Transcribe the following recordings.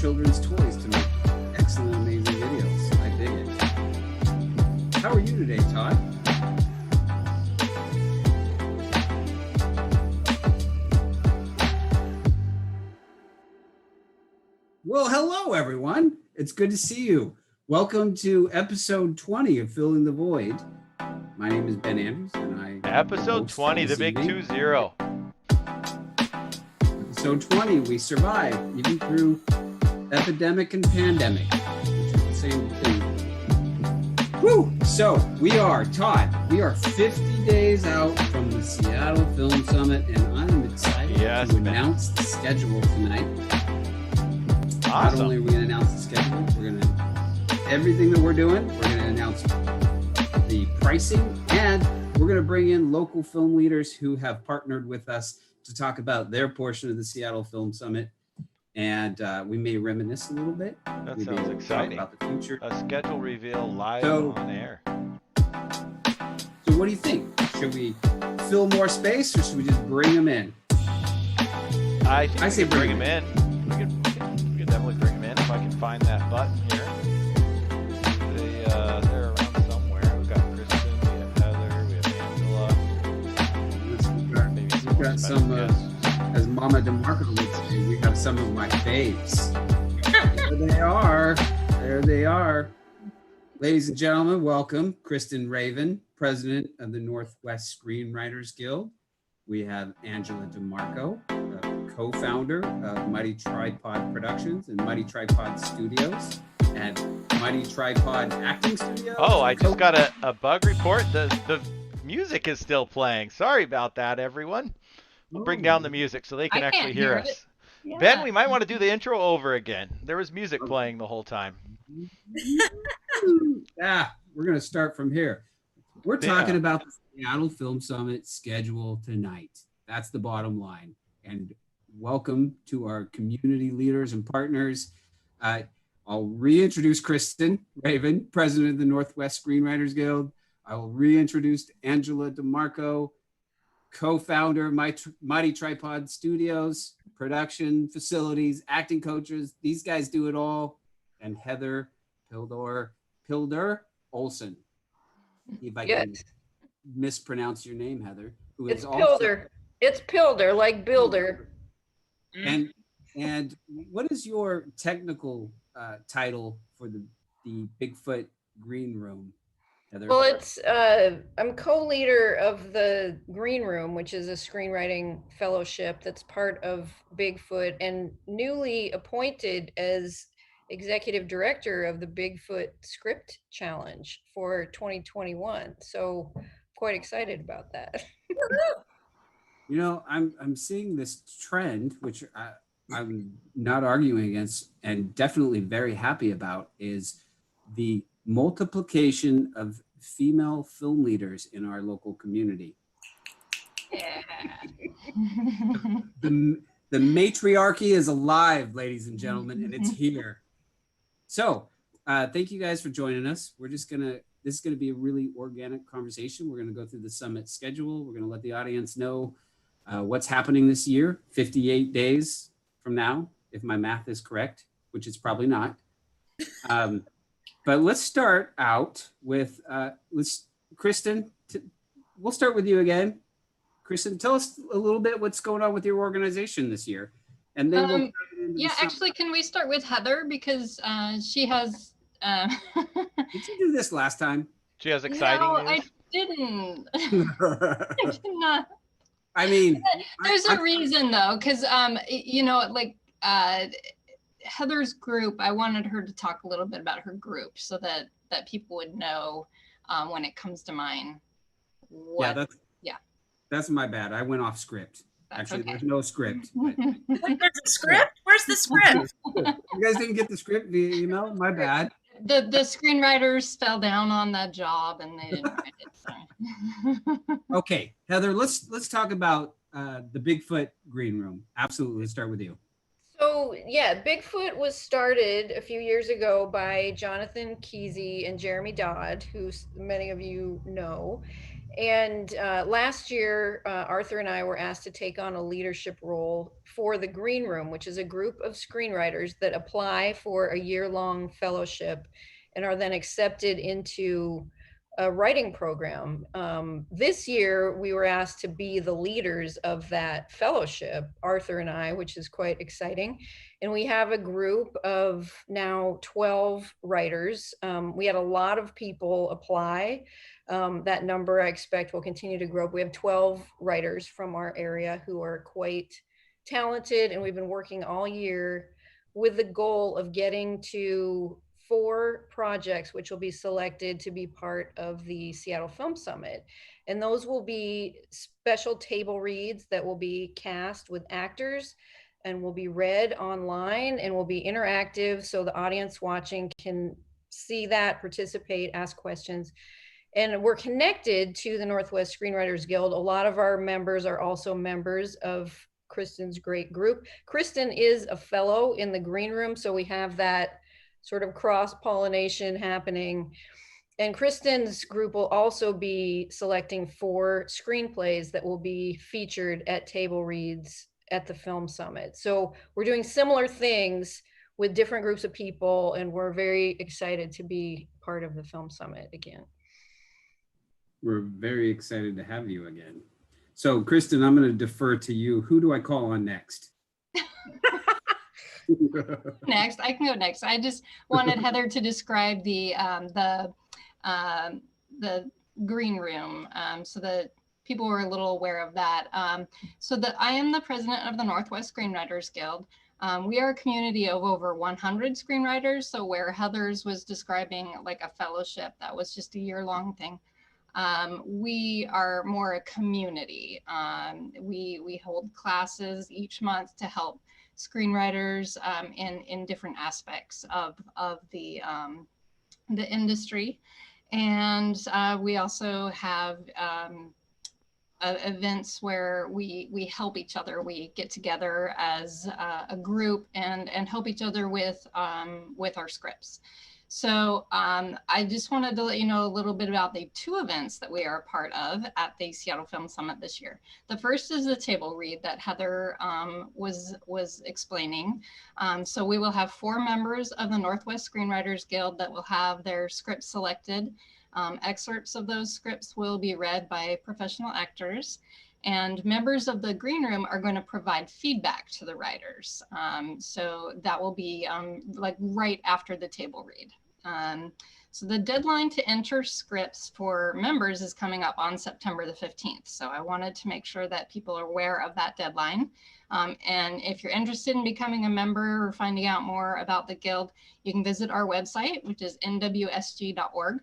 children's toys to make excellent, amazing videos. I dig it. How are you today, Todd? Well, hello, everyone. It's good to see you. Welcome to episode 20 of Filling the Void. My name is Ben Andrews, and Episode 20, the big 2-0. Episode 20, we survived even through epidemic and pandemic, which is the same thing. Woo! So we are, Todd, we are 50 days out from the Seattle Film Summit, and I'm excited to announce the schedule tonight. Awesome. Not only are we going to announce the schedule, we're going to everything that we're doing. We're going to announce the pricing, and we're going to bring in local film leaders who have partnered with us to talk about their portion of the Seattle Film Summit. And we may reminisce a little bit. That sounds exciting. Talk about the future. A schedule reveal live on air. So what do you think? Should we fill more space, or should we just bring them in? I say bring them in. We could definitely bring them in if I can find that button here. They're around somewhere. We've got Kristen, we have Heather, we have Angela. We've got some, as Mama DeMarco would say, we have some of my faves. There they are. There they are. Ladies and gentlemen, welcome. Kristen Raven, president of the Northwest Screenwriters Guild. We have Angela DeMarco, co-founder of Mighty Tripod Productions and Mighty Tripod Studios and Mighty Tripod Acting Studios. Oh, I just got a bug report. The music is still playing. Sorry about that, everyone. We'll bring down the music so they can actually hear us. Yeah. Ben, we might want to do the intro over again. There was music playing the whole time. We're going to start from here. We're talking about the Seattle Film Summit schedule tonight. That's the bottom line. And welcome to our community leaders and partners. I'll reintroduce Kristen Raven, president of the Northwest Screenwriters Guild. I will reintroduce Angela DeMarco, co-founder of Mighty Tripod Studios, production facilities, acting coaches. These guys do it all. And Heather Pilder Olson. If I can mispronounce your name, Heather. Who is Pilder. It's Pilder, like builder. And what is your technical title for the Bigfoot Green Room, Heather? Well, it's I'm co-leader of the Green Room, which is a screenwriting fellowship that's part of Bigfoot, and newly appointed as executive director of the Bigfoot Script Challenge for 2021. So quite excited about that. You know, I'm seeing this trend, which I'm not arguing against and definitely very happy about, is the multiplication of female film leaders in our local community. Yeah. The matriarchy is alive, ladies and gentlemen, and it's here. So thank you guys for joining us. This is gonna be a really organic conversation. We're gonna go through the summit schedule. We're gonna let the audience know what's happening this year, 58 days from now, if my math is correct, which it's probably not. But let's start out with, Kristen, we'll start with you again. Kristen, tell us a little bit what's going on with your organization this year. And then actually, can we start with Heather, because she has... Did you do this last time? She has exciting news? I didn't. I did not. I mean, there's a reason though, because Heather's group, I wanted her to talk a little bit about her group so that people would know when it comes to mine. That's my bad. I went off script. Actually, there's no script. There's a script? Where's the script? You guys didn't get the script via email? My bad. The screenwriters fell down on that job and they didn't write it. So. Okay, Heather, let's talk about the Bigfoot Green Room. Absolutely, let's start with you. So yeah, Bigfoot was started a few years ago by Jonathan Kesey and Jeremy Dodd, who many of you know. And last year, Arthur and I were asked to take on a leadership role for the Green Room, which is a group of screenwriters that apply for a year-long fellowship and are then accepted into a writing program. This year, we were asked to be the leaders of that fellowship, Arthur and I, which is quite exciting. And we have a group of now 12 writers. We had a lot of people apply. That number I expect will continue to grow. We have 12 writers from our area who are quite talented, and we've been working all year with the goal of getting to 4 projects which will be selected to be part of the Seattle Film Summit. And those will be special table reads that will be cast with actors and will be read online and will be interactive, so the audience watching can see that, participate, ask questions. And we're connected to the Northwest Screenwriters Guild. A lot of our members are also members of Kristen's great group. Kristen is a fellow in the Green Room, so we have that sort of cross-pollination happening. And Kristen's group will also be selecting 4 screenplays that will be featured at table reads at the Film Summit. So we're doing similar things with different groups of people, and we're very excited to be part of the Film Summit again. We're very excited to have you again. So, Kristen, I'm going to defer to you. Who do I call on next? Next, I can go next. I just wanted Heather to describe the Green Room, so that people were a little aware of that. So that I am the president of the Northwest Screenwriters Guild. We are a community of over 100 screenwriters. So where Heather's was describing like a fellowship, that was just a year-long thing. We are more a community. We hold classes each month to help screenwriters in different aspects of the industry. And we also have events where we help each other. We get together as a group and help each other with our scripts. So I just wanted to let you know a little bit about the 2 events that we are a part of at the Seattle Film Summit this year. The first is the table read that Heather was explaining. So we will have 4 members of the Northwest Screenwriters Guild that will have their scripts selected. Excerpts of those scripts will be read by professional actors, and members of the Green Room are going to provide feedback to the writers. So that will be like right after the table read. So the deadline to enter scripts for members is coming up on September the 15th. So I wanted to make sure that people are aware of that deadline. And if you're interested in becoming a member or finding out more about the Guild, you can visit our website, which is nwsg.org.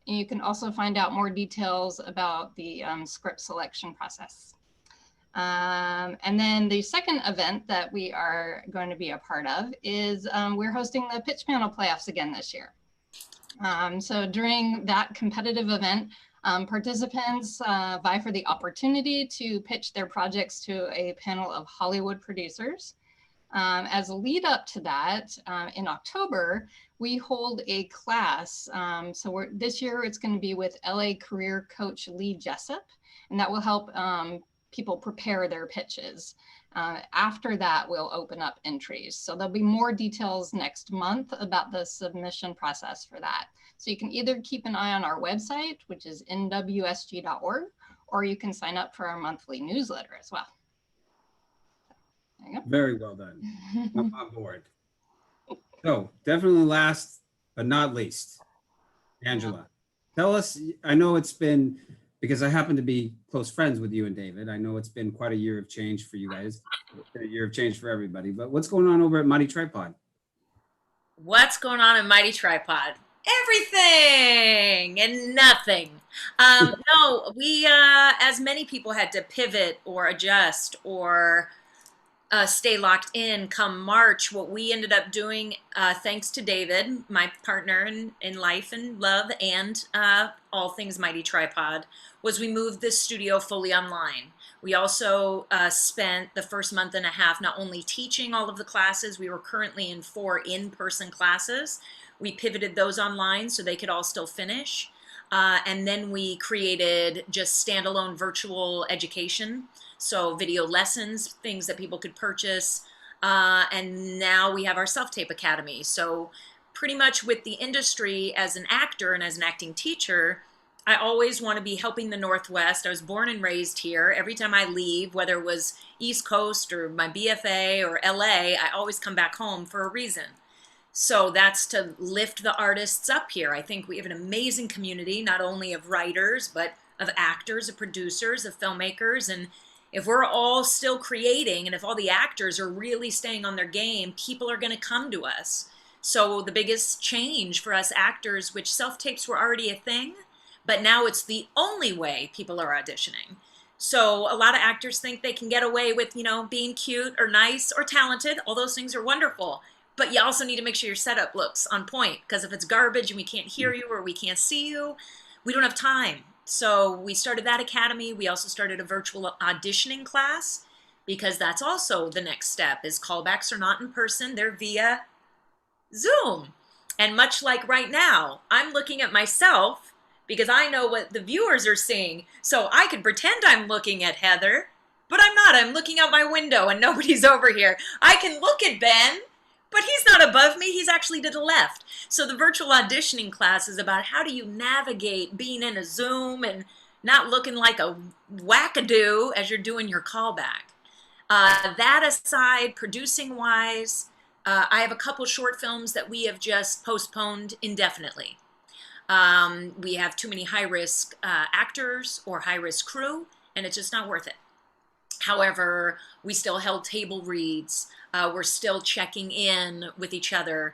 And you can also find out more details about the script selection process. And then the second event that we are going to be a part of is we're hosting the pitch panel playoffs again this year. So during that competitive event, participants vie for the opportunity to pitch their projects to a panel of Hollywood producers. As a lead up to that, in October, we hold a class. So this year it's going to be with LA career coach Lee Jessup, and that will help people prepare their pitches. After that, we'll open up entries. So there'll be more details next month about the submission process for that. So you can either keep an eye on our website, which is nwsg.org, or you can sign up for our monthly newsletter as well. There you go. Very well done. I'm on board. So definitely last but not least, Angela, tell us, I know it's been, because I happen to be close friends with you and David, I know it's been quite a year of change for you guys, a year of change for everybody, but what's going on over at Mighty Tripod? What's going on at Mighty Tripod? Everything and nothing. No, we, as many people, had to pivot or adjust or stay locked in come March. What we ended up doing, thanks to David, my partner in life and love and all things Mighty Tripod, was we moved this studio fully online. We also spent the first month and a half not only teaching all of the classes, we were currently in 4 in-person classes. We pivoted those online so they could all still finish. And then we created just standalone virtual education. So video lessons, things that people could purchase. And now we have our Self-Tape Academy. So pretty much with the industry as an actor and as an acting teacher, I always want to be helping the Northwest. I was born and raised here. Every time I leave, whether it was East Coast or my BFA or LA, I always come back home for a reason. So that's to lift the artists up here. I think we have an amazing community, not only of writers, but of actors, of producers, of filmmakers. And if we're all still creating, and if all the actors are really staying on their game, people are going to come to us. So the biggest change for us actors, which self-tapes were already a thing, but now it's the only way people are auditioning. So a lot of actors think they can get away with, you know, being cute or nice or talented. All those things are wonderful. But you also need to make sure your setup looks on point, because if it's garbage and we can't hear you or we can't see you, we don't have time. So we started that academy. We also started a virtual auditioning class, because that's also the next step. Is callbacks are not in person, they're via Zoom. And much like right now, I'm looking at myself because I know what the viewers are seeing. So I can pretend I'm looking at Heather, but I'm not. I'm looking out my window and nobody's over here. I can look at Ben, but he's not above me. He's actually to the left. So the virtual auditioning class is about how do you navigate being in a Zoom and not looking like a wackadoo as you're doing your callback. That aside, producing wise, I have a couple short films that we have just postponed indefinitely. We have too many high-risk actors or high-risk crew, and it's just not worth it. However, we still held table reads. We're still checking in with each other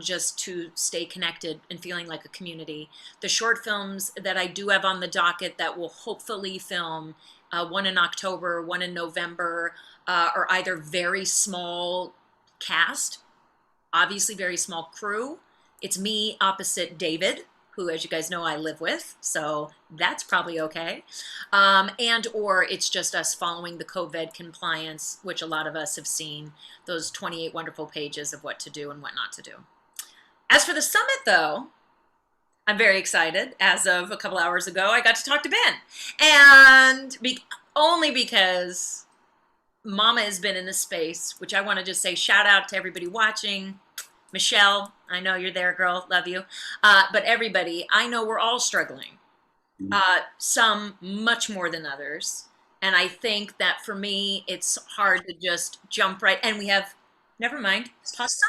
just to stay connected and feeling like a community. The short films that I do have on the docket that will hopefully film, one in October, one in November, are either very small cast, obviously very small crew. It's me opposite David, who, as you guys know, I live with, so that's probably okay. And or it's just us following the COVID compliance, which a lot of us have seen, those 28 wonderful pages of what to do and what not to do. As for the summit, though, I'm very excited. As of a couple hours ago, I got to talk to Ben. And only because Mama has been in this space, which I want to just say shout out to everybody watching. Michelle, I know you're there, girl. Love you. But everybody, I know we're all struggling. Some much more than others. And I think that for me, it's hard to just jump right. And we have, never mind. Pause.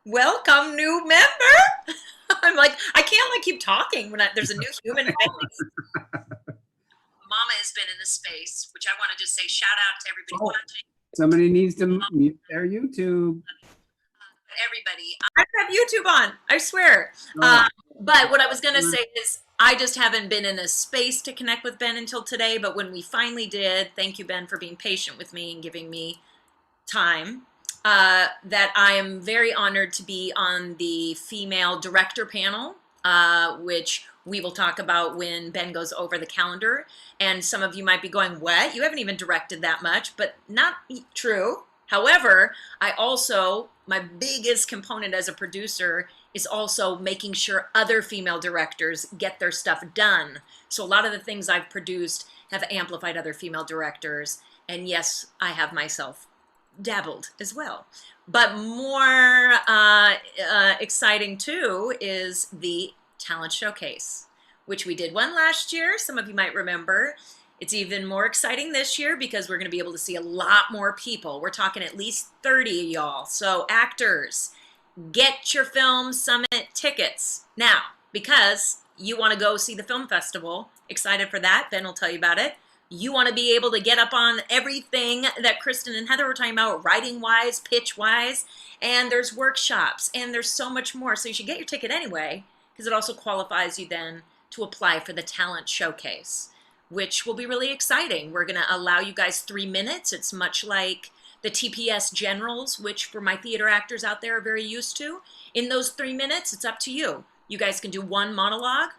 Welcome, new member. I'm like, I can't like keep talking when there's a new human face. Mama has been in this space, which I want to just say shout out to everybody watching. Somebody needs to mute their YouTube. Everybody, I have YouTube on, I swear. But what I was going to say is I just haven't been in a space to connect with Ben until today. But when we finally did, thank you, Ben, for being patient with me and giving me time. That I am very honored to be on the female director panel, which we will talk about when Ben goes over the calendar. And some of you might be going, what? You haven't even directed that much, but not true. However, I also, my biggest component as a producer is also making sure other female directors get their stuff done. So a lot of the things I've produced have amplified other female directors. And yes, I have myself dabbled as well. But more exciting too is the talent showcase, which we did one last year. Some of you might remember. It's even more exciting this year because we're going to be able to see a lot more people. We're talking at least 30 of y'all. So actors, get your film summit tickets now, because you want to go see the film festival. Excited for that. Ben will tell you about it. You want to be able to get up on everything that Kristen and Heather were talking about, writing wise, pitch wise, and there's workshops and there's so much more. So you should get your ticket anyway, because it also qualifies you then to apply for the talent showcase, which will be really exciting. We're going to allow you guys 3 minutes. It's much like the TPS generals, which for my theater actors out there are very used to. In those 3 minutes, it's up to you. You guys can do one monologue.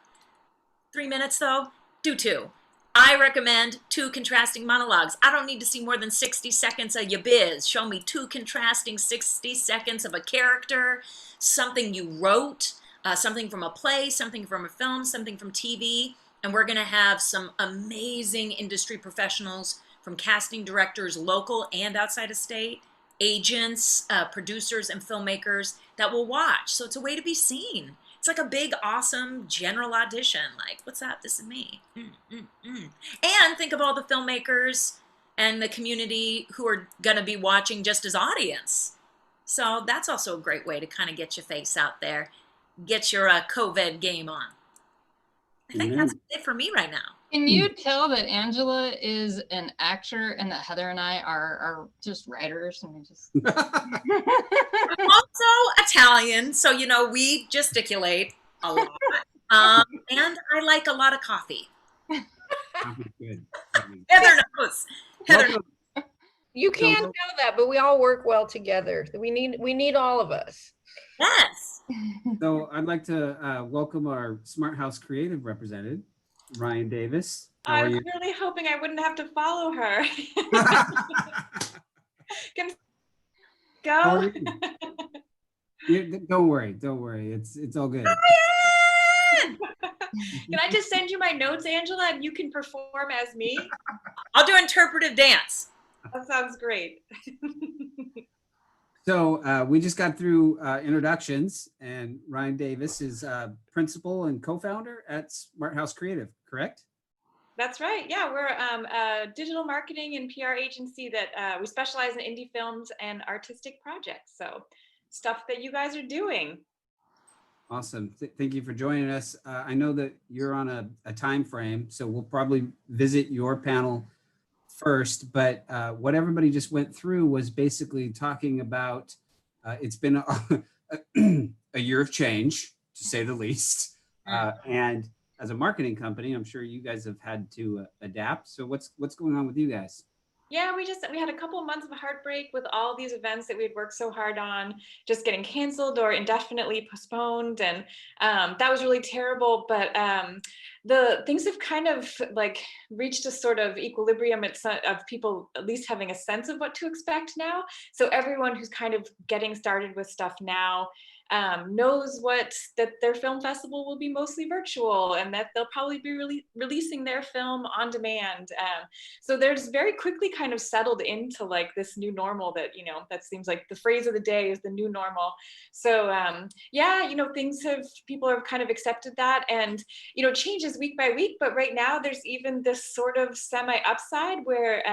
3 minutes though, do 2. I recommend 2 contrasting monologues. I don't need to see more than 60 seconds of your biz. Show me 2 contrasting 60 seconds of a character, something you wrote, something from a play, something from a film, something from TV. And we're going to have some amazing industry professionals from casting directors, local and outside of state, agents, producers, and filmmakers that will watch. So it's a way to be seen. It's like a big, awesome general audition. Like, what's up? This is me. And think of all the filmmakers and the community who are going to be watching just as audience. So that's also a great way to kind of get your face out there, get your COVID game on. I think that's it for me right now. Can you tell that Angela is an actor and that Heather and I are just writers? And we just... I'm also Italian, so, you know, we gesticulate a lot. And I like a lot of coffee. Good. Heather knows. Heather knows. You can't know that, but we all work well together. We need all of us. Yes. So I'd like to welcome our Smart House Creative representative, Ryan Davis. I was really hoping I wouldn't have to follow her. Can go. Don't worry. It's all good. Can I just send you my notes, Angela, and you can perform as me? I'll do interpretive dance. That sounds great. So we just got through introductions, and Ryan Davis is principal and co-founder at Smart House Creative, correct? That's right. Yeah, we're a digital marketing and PR agency that we specialize in indie films and artistic projects. So stuff that you guys are doing. Awesome. Thank you for joining us. I know that you're on a time frame, so we'll probably visit your panel first, but what everybody just went through was basically talking about, it's been a year of change, to say the least. And as a marketing company, I'm sure you guys have had to adapt. So what's going on with you guys? Yeah, we had a couple of months of heartbreak with all these events that we had worked so hard on, just getting canceled or indefinitely postponed. And that was really terrible. But the things have kind of like reached a sort of equilibrium of people at least having a sense of what to expect now. So everyone who's kind of getting started with stuff now knows that their film festival will be mostly virtual and that they'll probably be releasing their film on demand. So there's very quickly kind of settled into like this new normal that, you know, that seems like the phrase of the day is the new normal. So yeah, you know, people have kind of accepted that, and, you know, it changes week by week, but right now there's even this sort of semi upside where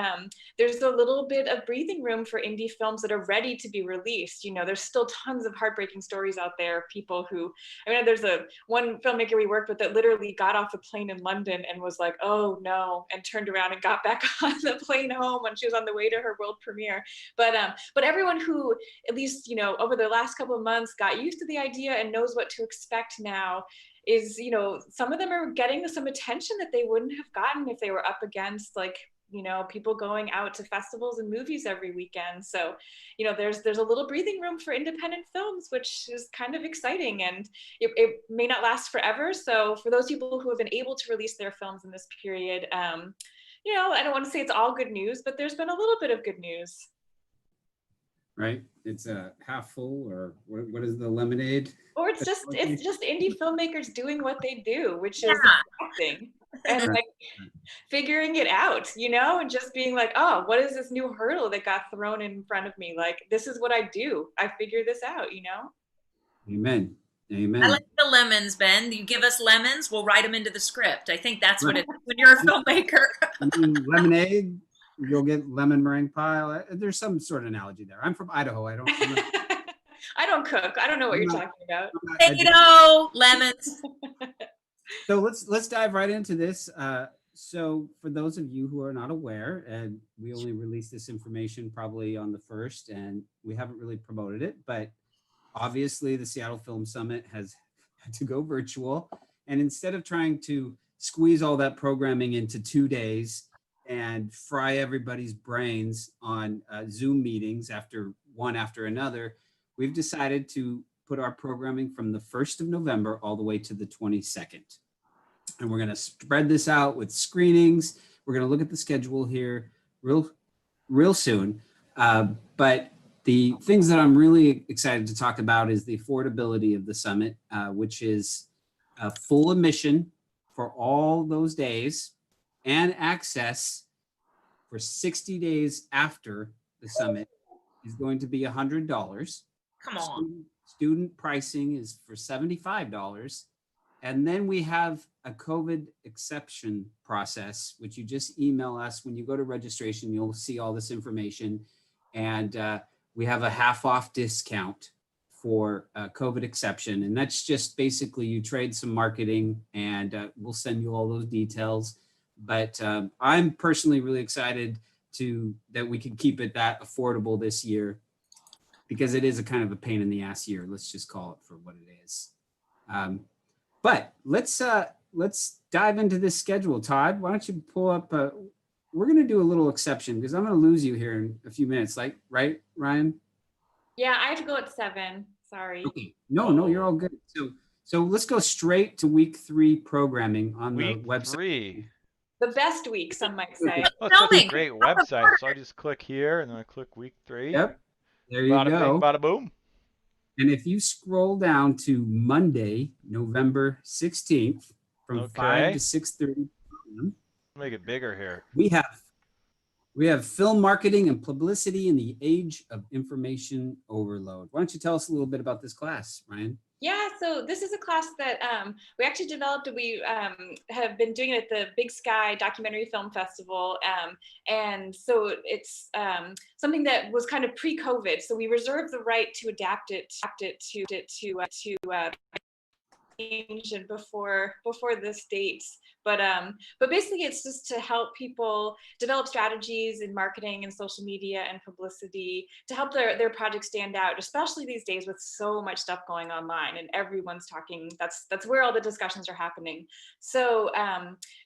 there's a little bit of breathing room for indie films that are ready to be released. You know, there's still tons of heartbreaking stories out there, people who, I mean, there's one filmmaker we worked with that literally got off a plane in London and was like, oh no, and turned around and got back on the plane home when she was on the way to her world premiere. But everyone who, at least, you know, over the last couple of months got used to the idea and knows what to expect now is, you know, some of them are getting some attention that they wouldn't have gotten if they were up against, like, you know, people going out to festivals and movies every weekend. So, you know, there's a little breathing room for independent films, which is kind of exciting, and it may not last forever. So for those people who have been able to release their films in this period, you know, I don't want to say it's all good news, but there's been a little bit of good news. Right? It's a half full, or what is the lemonade? Or it's just indie filmmakers doing what they do, which is acting. And like figuring it out, you know, and just being like, oh, what is this new hurdle that got thrown in front of me? Like, this is what I do. I figure this out, you know? Amen. Amen. I like the lemons, Ben. You give us lemons, we'll write them into the script. I think that's what it is when you're a filmmaker. Lemonade, you'll get lemon meringue pie. There's some sort of analogy there. I'm from Idaho. I don't cook. I don't know what you're talking about. Potato, lemons. So let's dive right into this. So for those of you who are not aware, and we only released this information probably on the 1st, and we haven't really promoted it, but obviously the Seattle Film Summit has had to go virtual. And instead of trying to squeeze all that programming into 2 days and fry everybody's brains on Zoom meetings one after another, we've decided to put our programming from the 1st of November all the way to the 22nd. And we're going to spread this out with screenings. We're going to look at the schedule here real soon. But the things that I'm really excited to talk about is the affordability of the summit, which is a full admission for all those days and access for 60 days after the summit is going to be $100. Come on. Student pricing is for $75. And then we have a COVID exception process, which you just email us. When you go to registration, you'll see all this information. And we have a half off discount for COVID exception. And that's just basically you trade some marketing, and we'll send you all those details. But I'm personally really excited that we can keep it that affordable this year, because it is a kind of a pain in the ass year. Let's just call it for what it is. But let's dive into this schedule. Todd, why don't you pull up? We're going to do a little exception because I'm going to lose you here in a few minutes. Like, right, Ryan? Yeah, I have to go at 7. Sorry. Okay. No, you're all good. So let's go straight to week 3 programming on the website. Week 3. The best week, some might say. Oh, it's such a great website. So I just click here and then I click week 3. Yep. There you bada go. Bing, bada boom. And if you scroll down to Monday, November 16th, from 5 to 6:30 p.m. Make it bigger here. We have film marketing and publicity in the age of information overload. Why don't you tell us a little bit about this class, Ryan? Yeah, so this is a class that we actually developed. We have been doing it at the Big Sky Documentary Film Festival. And so it's something that was kind of pre-COVID. So we reserved the right to adapt it to change and before this date. But basically it's just to help people develop strategies in marketing and social media and publicity to help their projects stand out, especially these days with so much stuff going online and everyone's talking. That's where all the discussions are happening. So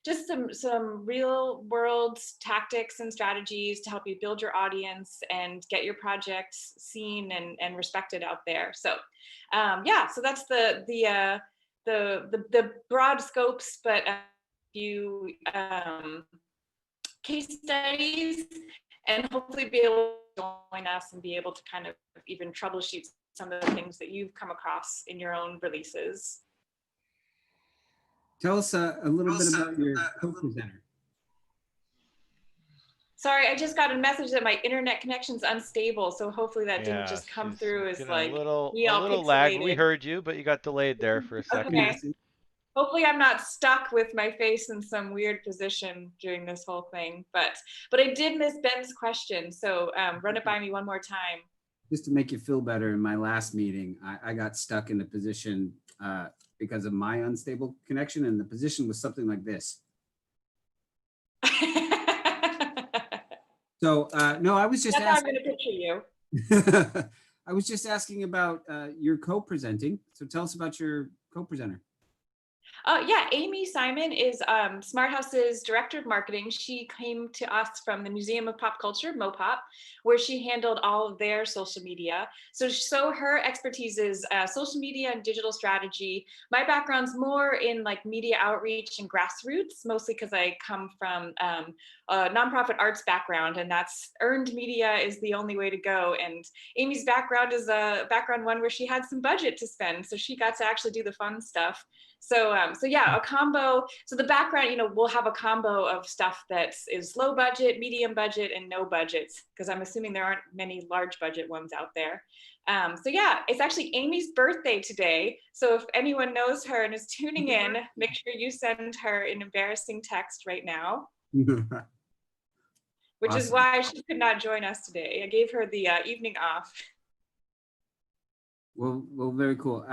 just some real world tactics and strategies to help you build your audience and get your projects seen and respected out there. So yeah, so that's the broad scopes, but few case studies, and hopefully be able to join us and be able to kind of even troubleshoot some of the things that you've come across in your own releases. Tell us a little bit about your co-presenter. Sorry, I just got a message that my internet connection's unstable, so hopefully that didn't just come through as like a little lag. We heard you, but you got delayed there for a second. Okay. Hopefully I'm not stuck with my face in some weird position during this whole thing, but I did miss Ben's question, so run it by me one more time. Just to make you feel better, in my last meeting, I got stuck in the position because of my unstable connection, and the position was something like this. So no, I was just That's asking. how I'm going to picture you. I was just asking about your co-presenting. So tell us about your co-presenter. Yeah, Amy Simon is Smart House's director of marketing. She came to us from the Museum of Pop Culture, MoPop, where she handled all of their social media. So her expertise is social media and digital strategy. My background's more in like media outreach and grassroots, mostly because I come from a nonprofit arts background, and that's earned media is the only way to go. And Amy's background is a background one where she had some budget to spend, so she got to actually do the fun stuff. So yeah, a combo. So the background, we'll have a combo of stuff that is low budget, medium budget, and no budgets, because I'm assuming there aren't many large budget ones out there. So yeah, it's actually Amy's birthday today. So if anyone knows her and is tuning in, make sure you send her an embarrassing text right now. Which awesome. Is why she could not join us today. I gave her the evening off. Well, very cool.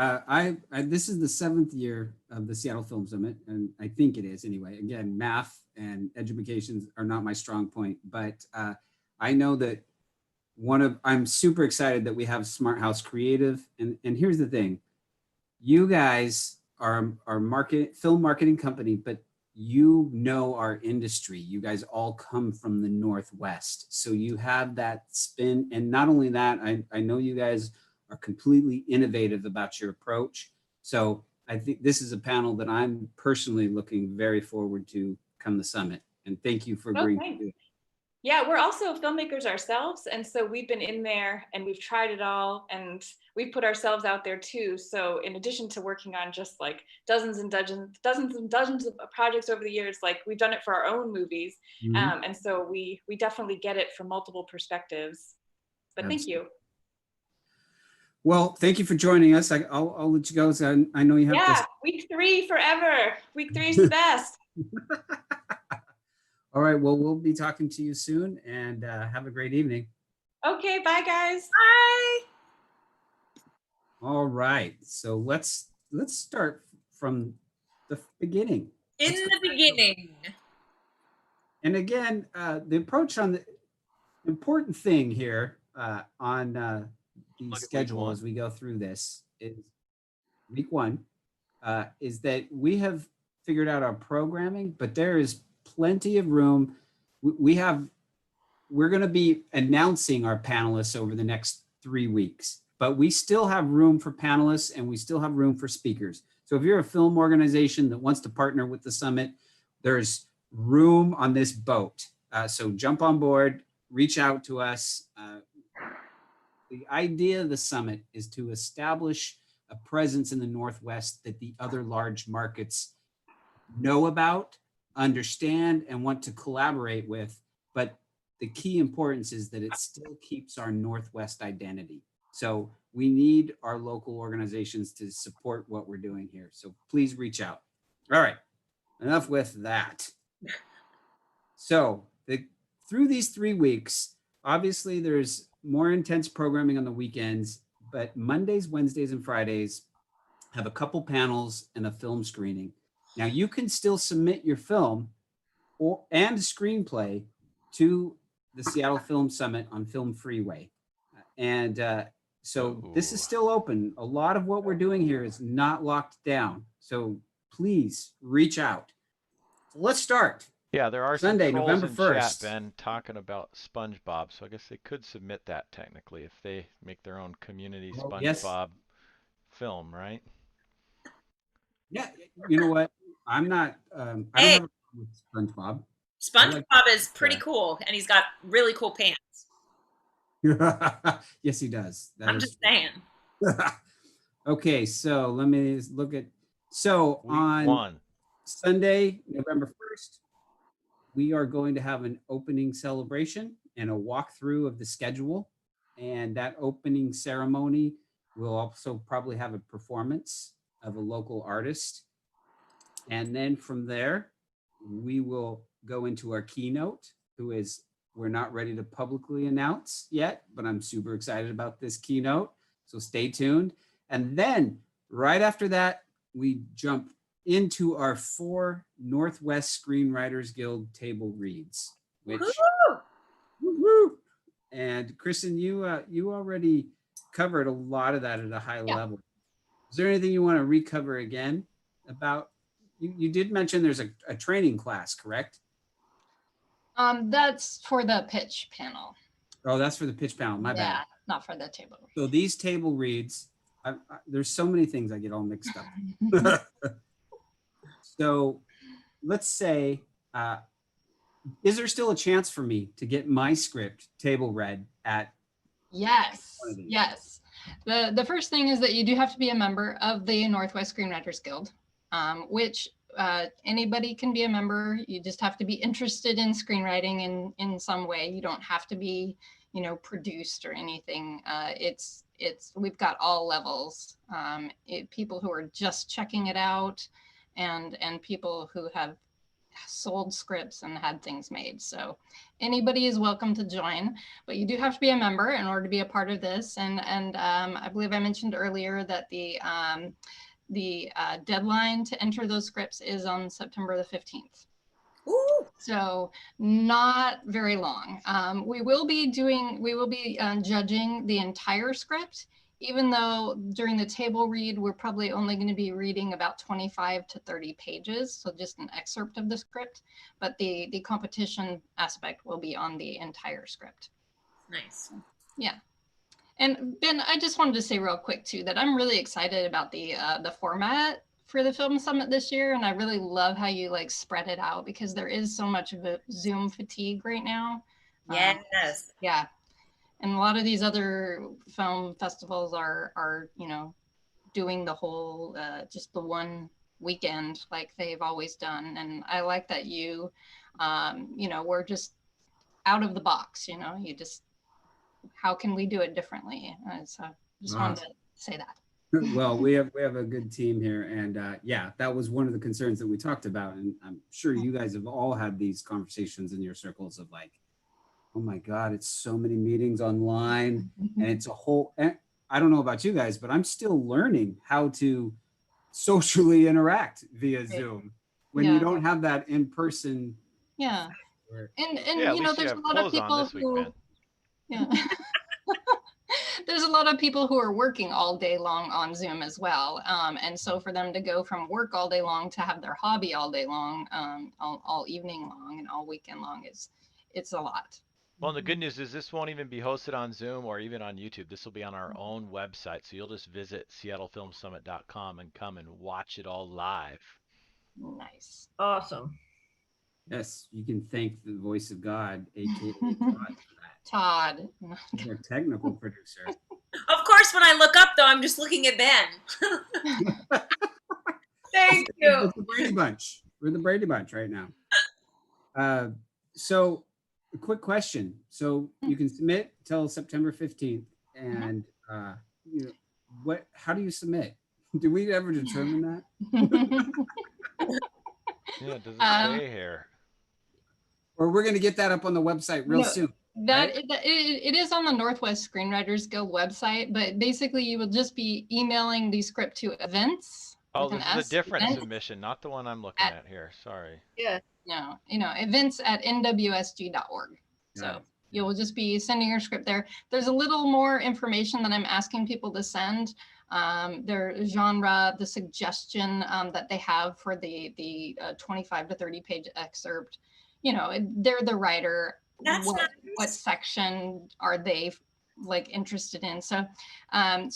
This is the 7th year of the Seattle Film Summit, and I think it is anyway. Again, math and education are not my strong point, but I know that I'm super excited that we have Smart House Creative, and here's the thing: you guys are film marketing company, but our industry. You guys all come from the Northwest, so you have that spin, and not only that, I know you guys are completely innovative about your approach. So I think this is a panel that I'm personally looking very forward to come the summit. And thank you for agreeing to do it. Yeah, we're also filmmakers ourselves. And so we've been in there and we've tried it all and we've put ourselves out there too. So in addition to working on just like dozens and dozens of projects over the years, like we've done it for our own movies. Mhm. And so we definitely get it from multiple perspectives. But thank you. Well, thank you for joining us. I'll let you go. So I know you have Yeah, week 3 forever. Week 3 is the best. All right. Well, we'll be talking to you soon, and have a great evening. Okay, bye guys. Bye. All right. So let's start from the beginning. In the beginning. And again, the approach on the important thing here on the schedule as we go through this is week 1 is that we have figured out our programming, but there is plenty of room. We're going to be announcing our panelists over the next 3 weeks, but we still have room for panelists and we still have room for speakers. So if you're a film organization that wants to partner with the summit, there's room on this boat. So jump on board, reach out to us. The idea of the summit is to establish a presence in the Northwest that the other large markets know about, understand, and want to collaborate with. But the key importance is that it still keeps our Northwest identity. So we need our local organizations to support what we're doing here. So please reach out. All right, enough with that. So through these 3 weeks, obviously there's more intense programming on the weekends, but Mondays, Wednesdays, and Fridays have a couple panels and a film screening. Now you can still submit your film and screenplay to the Seattle Film Summit on Film Freeway. And so this is still open. A lot of what we're doing here is not locked down. So please reach out. So let's start. Yeah, there are Sunday, some trolls November in 1st. chat, Ben, talking about SpongeBob. So I guess they could submit that technically if they make their own community SpongeBob film, right? Yeah, you know what? I'm not. I don't have a problem with SpongeBob. SpongeBob is pretty cool, and he's got really cool pants. Yes, he does. I'm just saying. Okay, so let me look at. So Week on 1. Sunday, November 1st, we are going to have an opening celebration and a walkthrough of the schedule. And that opening ceremony will also probably have a performance of a local artist. And then from there, we will go into our keynote, who is, we're not ready to publicly announce yet, but I'm super excited about this keynote. So stay tuned. And then right after that, we jump into our 4 Northwest Screenwriters Guild table reads, which, woo-hoo! And Kristen, you already covered a lot of that at a high level. Is there anything you want to recover again about? You did mention there's a training class, correct? That's for the pitch panel. Oh, that's for the pitch panel. My bad. Yeah, not for the table read. So these table reads, there's so many things I get all mixed up. So let's say, is there still a chance for me to get my script table read at? Yes, yes. The first thing is that you do have to be a member of the Northwest Screenwriters Guild, which anybody can be a member. You just have to be interested in screenwriting in some way. You don't have to be, produced or anything. We've got all levels. People who are just checking it out, and people who have sold scripts and had things made. So anybody is welcome to join, but you do have to be a member in order to be a part of this. And I believe I mentioned earlier that the deadline to enter those scripts is on September the 15th. Ooh. So not very long. We will be judging the entire script, even though during the table read, we're probably only going to be reading about 25 to 30 pages. So just an excerpt of the script, but the competition aspect will be on the entire script. Nice. Yeah. And Ben, I just wanted to say real quick too, that I'm really excited about the format for the Film Summit this year. And I really love how you spread it out, because there is so much of a Zoom fatigue right now. Yes. Yeah. And a lot of these other film festivals are doing the whole, just the one weekend like they've always done. And I like that we're just out of the box, you just, how can we do it differently? So just wanted to say that. Well, we have a good team here, and yeah, that was one of the concerns that we talked about, and I'm sure you guys have all had these conversations in your circles of like, oh my God, it's so many meetings online, and it's a whole. I don't know about you guys, but I'm still learning how to socially interact via Zoom when you don't have that in person. Yeah, and yeah, there's a lot of people who. Yeah. There's a lot of people who are working all day long on Zoom as well. And so for them to go from work all day long to have their hobby all day long, all evening long and all weekend long it's a lot. Well, the good news is this won't even be hosted on Zoom or even on YouTube. This will be on our own website. So you'll just visit seattlefilmsummit.com and come and watch it all live. Nice. Awesome. Yes, you can thank the voice of God, aka Todd, for that. Todd. Our technical producer. Of course, when I look up, though, I'm just looking at Ben. Thank you. It's the Brady Bunch. We're the Brady Bunch right now. So, a quick question. So you can submit till September 15th, and how do you submit? Do we ever determine that? Yeah, it doesn't say here. Or we're going to get that up on the website real soon. That right? It is on the Northwest Screenwriters Guild website, but basically you will just be emailing the script to events. Oh, this is a different submission, not the one I'm looking at here. Sorry. Yeah. No, events@nwsg.org. So you will just be sending your script there. There's a little more information that I'm asking people to send. Their genre, the suggestion that they have for the 25 to 30 page excerpt. They're the writer. What section are they interested in? So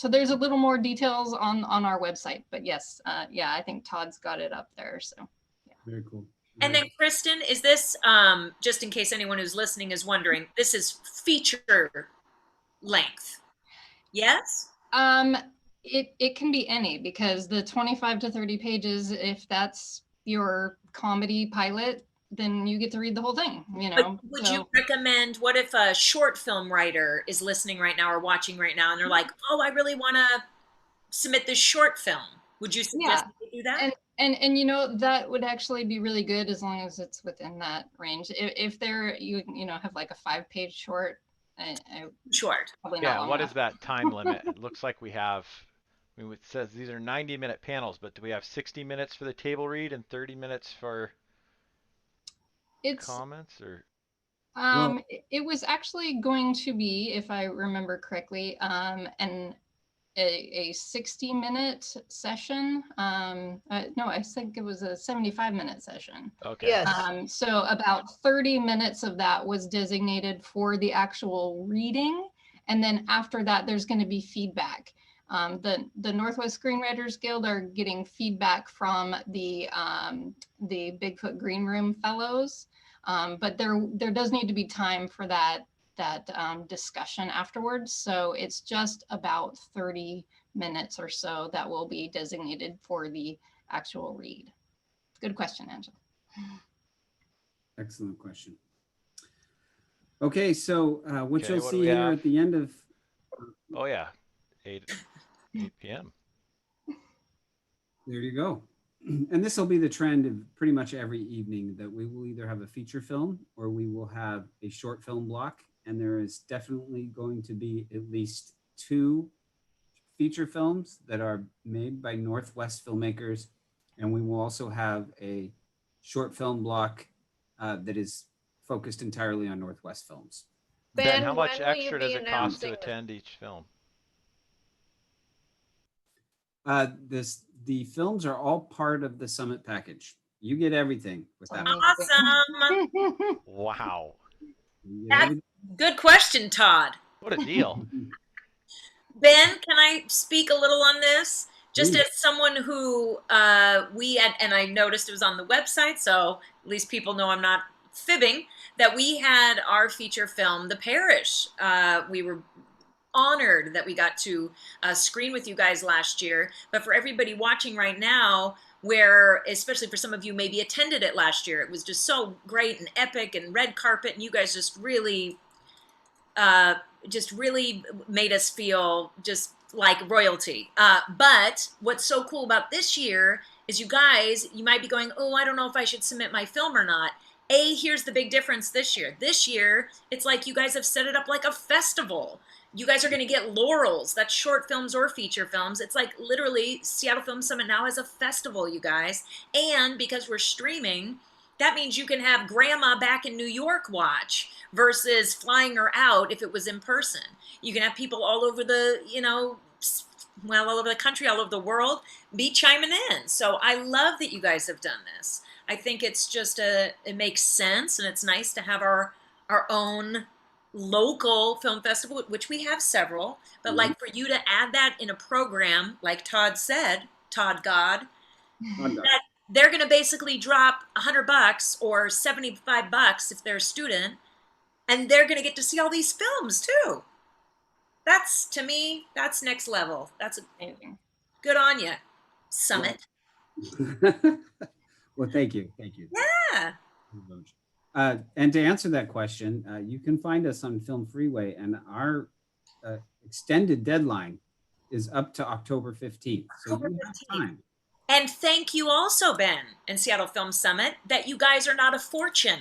there's a little more details on our website. But yes, I think Todd's got it up there. So yeah. Very cool. And then Kristen, is this just in case anyone who's listening is wondering, this is feature length? Yes. It can be any, because the 25 to 30 pages, if that's your comedy pilot, then you get to read the whole thing, But would you recommend, what if a short film writer is listening right now or watching right now and they're like, oh, I really want to submit this short film? Would you suggest they do that? And that would actually be really good as long as it's within that range. If they're, have like a 5-page short, short. Yeah, what is that time limit? It looks like we have, it says these are 90-minute panels, but do we have 60 minutes for the table read and 30 minutes for comments? Or it was actually going to be, if I remember correctly, a 60-minute session. No, I think it was a 75-minute session. Okay. Yes. So about 30 minutes of that was designated for the actual reading, and then after that, there's going to be feedback. The Northwest Screenwriters Guild are getting feedback from the Bigfoot Green Room Fellows, but there does need to be time for that discussion afterwards. So it's just about 30 minutes or so that will be designated for the actual read. Good question, Angela. Excellent question. Okay, so what you'll see here at the end of... Oh yeah, 8 p.m. There you go. And this will be the trend of pretty much every evening, that we will either have a feature film or we will have a short film block. And there is definitely going to be at least 2 feature films that are made by Northwest filmmakers. And we will also have a short film block that is focused entirely on Northwest films. Ben, how much extra does it cost to attend each film? The films are all part of the summit package. You get everything with that. Awesome. Wow. Good question, Todd. What a deal. Ben, can I speak a little on this? Just as someone who and I noticed it was on the website, so at least people know I'm not fibbing that we had our feature film, The Parish. We were honored that we got to screen with you guys last year. But for everybody watching right now, where especially for some of you maybe attended it last year, it was just so great and epic and red carpet, and you guys just really made us feel just like royalty. But what's so cool about this year is you guys, you might be going, oh, I don't know if I should submit my film or not. Here's the big difference this year. This year, it's like you guys have set it up like a festival. You guys are going to get laurels. That's short films or feature films. It's like literally Seattle Film Summit now is a festival, you guys. And because we're streaming, that means you can have grandma back in New York watch versus flying her out if it was in person. You can have people all over the, all over the country, all over the world, be chiming in. So I love that you guys have done this. I think it's just it makes sense, and it's nice to have our own local film festival, which we have several, but like for you to add that in a program, like Todd said, Todd God, that they're going to basically drop $100 or $75 if they're a student, and they're going to get to see all these films too. That's, to me, that's next level. That's amazing. Good on you, Summit. Well, thank you. Thank you. Yeah. And to answer that question, you can find us on Film Freeway, and our extended deadline is up to October 15th. So October you 15th. have time. And thank you also, Ben, and Seattle Film Summit, that you guys are not a fortune.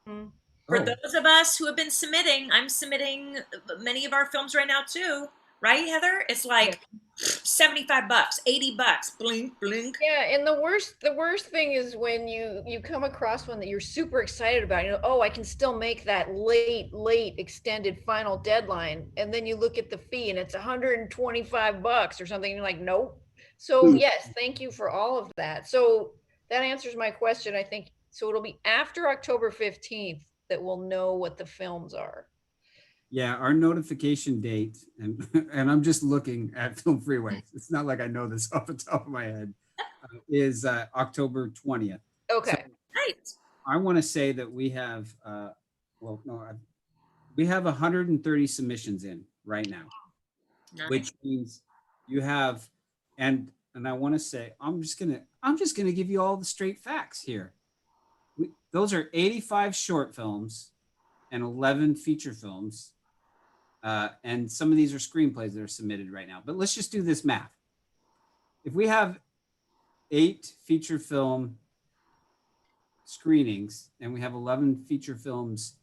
For those of us who have been submitting, I'm submitting many of our films right now too. Right, Heather? It's like $75, $80, blink, blink. Yeah, and the worst thing is when you come across one that you're super excited about. Oh, I can still make that late extended final deadline, and then you look at the fee and it's $125 or something. And you're like, nope. So yes, thank you for all of that. So that answers my question, I think. So it'll be after October 15th that we'll know what the films are. Yeah, our notification date, and I'm just looking at Film Freeway. It's not like I know this off the top of my head, is October 20th. Okay. So, right. I want to say that we have, we have 130 submissions in right now, which means you have, and I want to say, I'm just gonna give you all the straight facts here. Those are 85 short films and 11 feature films. And some of these are screenplays that are submitted right now. But let's just do this math. If we have 8 feature film screenings and we have 11 feature films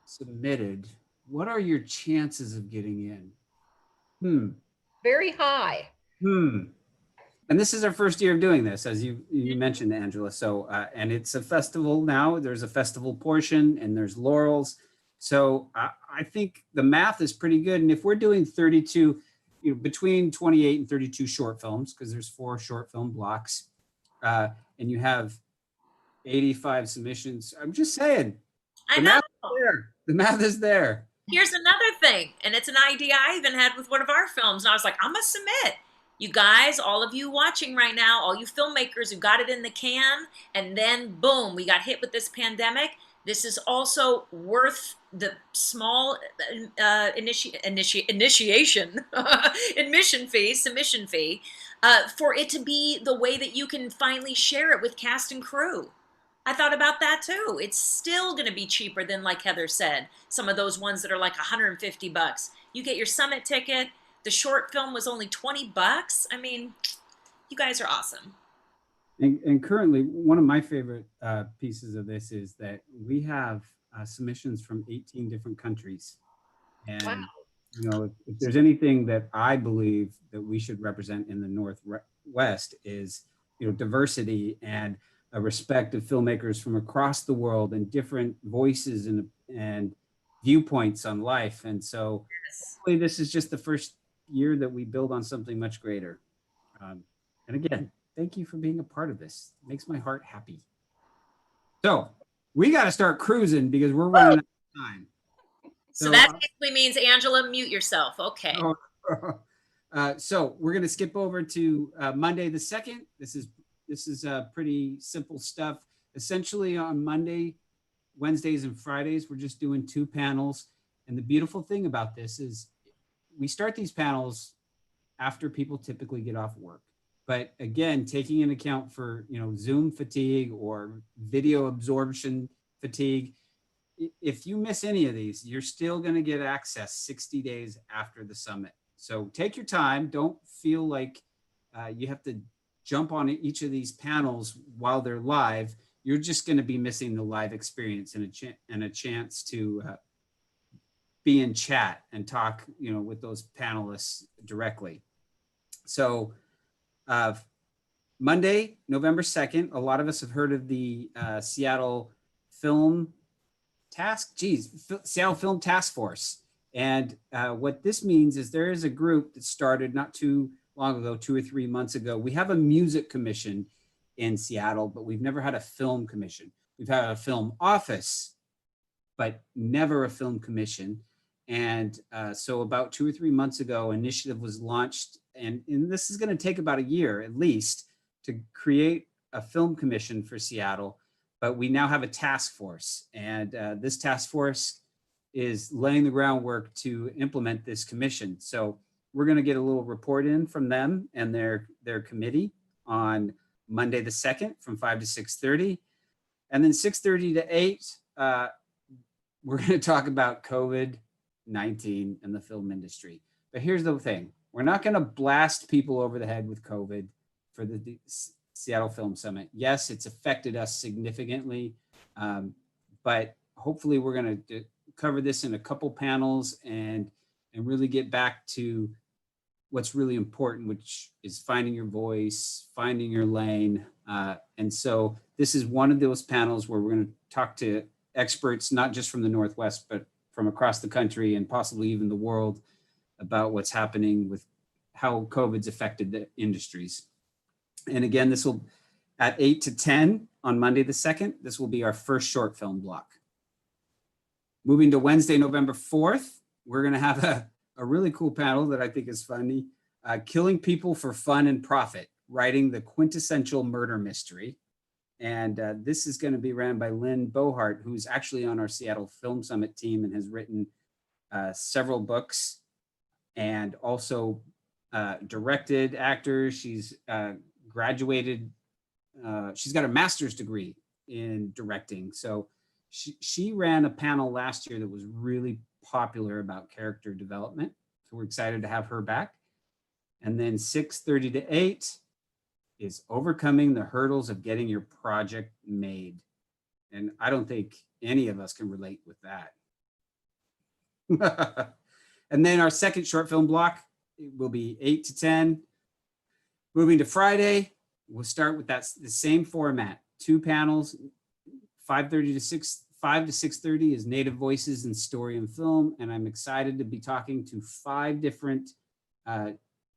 submitted, what are your chances of getting in? Very high. And this is our first year of doing this, as you mentioned, Angela. So, and it's a festival now. There's a festival portion and there's laurels. So I think the math is pretty good. And if we're doing 32, between 28 and 32 short films, because there's 4 short film blocks, and you have 85 submissions, I'm just saying. I know. The math is there. Here's another thing, and it's an idea I even had with one of our films. And I was like, I'm going to submit. You guys, all of you watching right now, all you filmmakers who got it in the can, and then boom, we got hit with this pandemic. This is also worth the small initiation, admission fee, submission fee, for it to be the way that you can finally share it with cast and crew. I thought about that too. It's still going to be cheaper than, like Heather said, some of those ones that are like $150. You get your summit ticket. The short film was only $20. I mean, you guys are awesome. And currently, one of my favorite pieces of this is that we have submissions from 18 different countries. And, if there's anything that I believe that we should represent in the Northwest is, diversity and a respect of filmmakers from across the world and different voices and viewpoints on life. And so hopefully this is just the first year that we build on something much greater. And again, thank you for being a part of this. It makes my heart happy. So we got to start cruising because we're running out of time. So that basically means, Angela, mute yourself. Okay. So we're going to skip over to Monday the 2nd. This is pretty simple stuff. Essentially on Monday, Wednesdays and Fridays, we're just doing 2 panels. And the beautiful thing about this is we start these panels after people typically get off work. But again, taking into account for, Zoom fatigue or video absorption fatigue, if you miss any of these, you're still going to get access 60 days after the summit. So take your time. Don't feel like you have to jump on each of these panels while they're live. You're just going to be missing the live experience and a chance to be in chat and talk, with those panelists directly. So Monday, November 2nd, a lot of us have heard of the Seattle Film Task Force. And what this means is there is a group that started not too long ago, 2 or 3 months ago. We have a music commission in Seattle, but we've never had a film commission. We've had a film office, but never a film commission. And so about 2 or 3 months ago, an initiative was launched, and this is going to take about a year at least to create a film commission for Seattle. But we now have a task force, and this task force is laying the groundwork to implement this commission. So we're going to get a little report in from them and their committee on Monday the 2nd from 5 to 6:30. And then 6:30 to 8, we're going to talk about COVID-19 and the film industry. But here's the thing. We're not going to blast people over the head with COVID for the Seattle Film Summit. Yes, it's affected us significantly, but hopefully we're going to cover this in a couple panels and really get back to what's really important, which is finding your voice, finding your lane. And so this is one of those panels where we're going to talk to experts, not just from the Northwest, but from across the country and possibly even the world, about what's happening with how COVID's affected the industries. And again, this will, at 8 to 10 on Monday the 2nd, this will be our first short film block. Moving to Wednesday, November 4th, we're going to have a really cool panel that I think is funny. Killing People for Fun and Profit, Writing the Quintessential Murder Mystery. And this is going to be ran by Lynn Bohart, who's actually on our Seattle Film Summit team and has written several books and also directed actors. She's graduated, she's got a master's degree in directing. So she ran a panel last year that was really popular about character development. So we're excited to have her back. And then 6:30 to 8 is Overcoming the Hurdles of Getting Your Project Made. And I don't think any of us can relate with that. And then our second short film block will be 8 to 10. Moving to Friday, we'll start with the same format, 2 panels, 5:30 to 6. 5 to 6:30 is Native Voices in Story and Film, and I'm excited to be talking to 5 different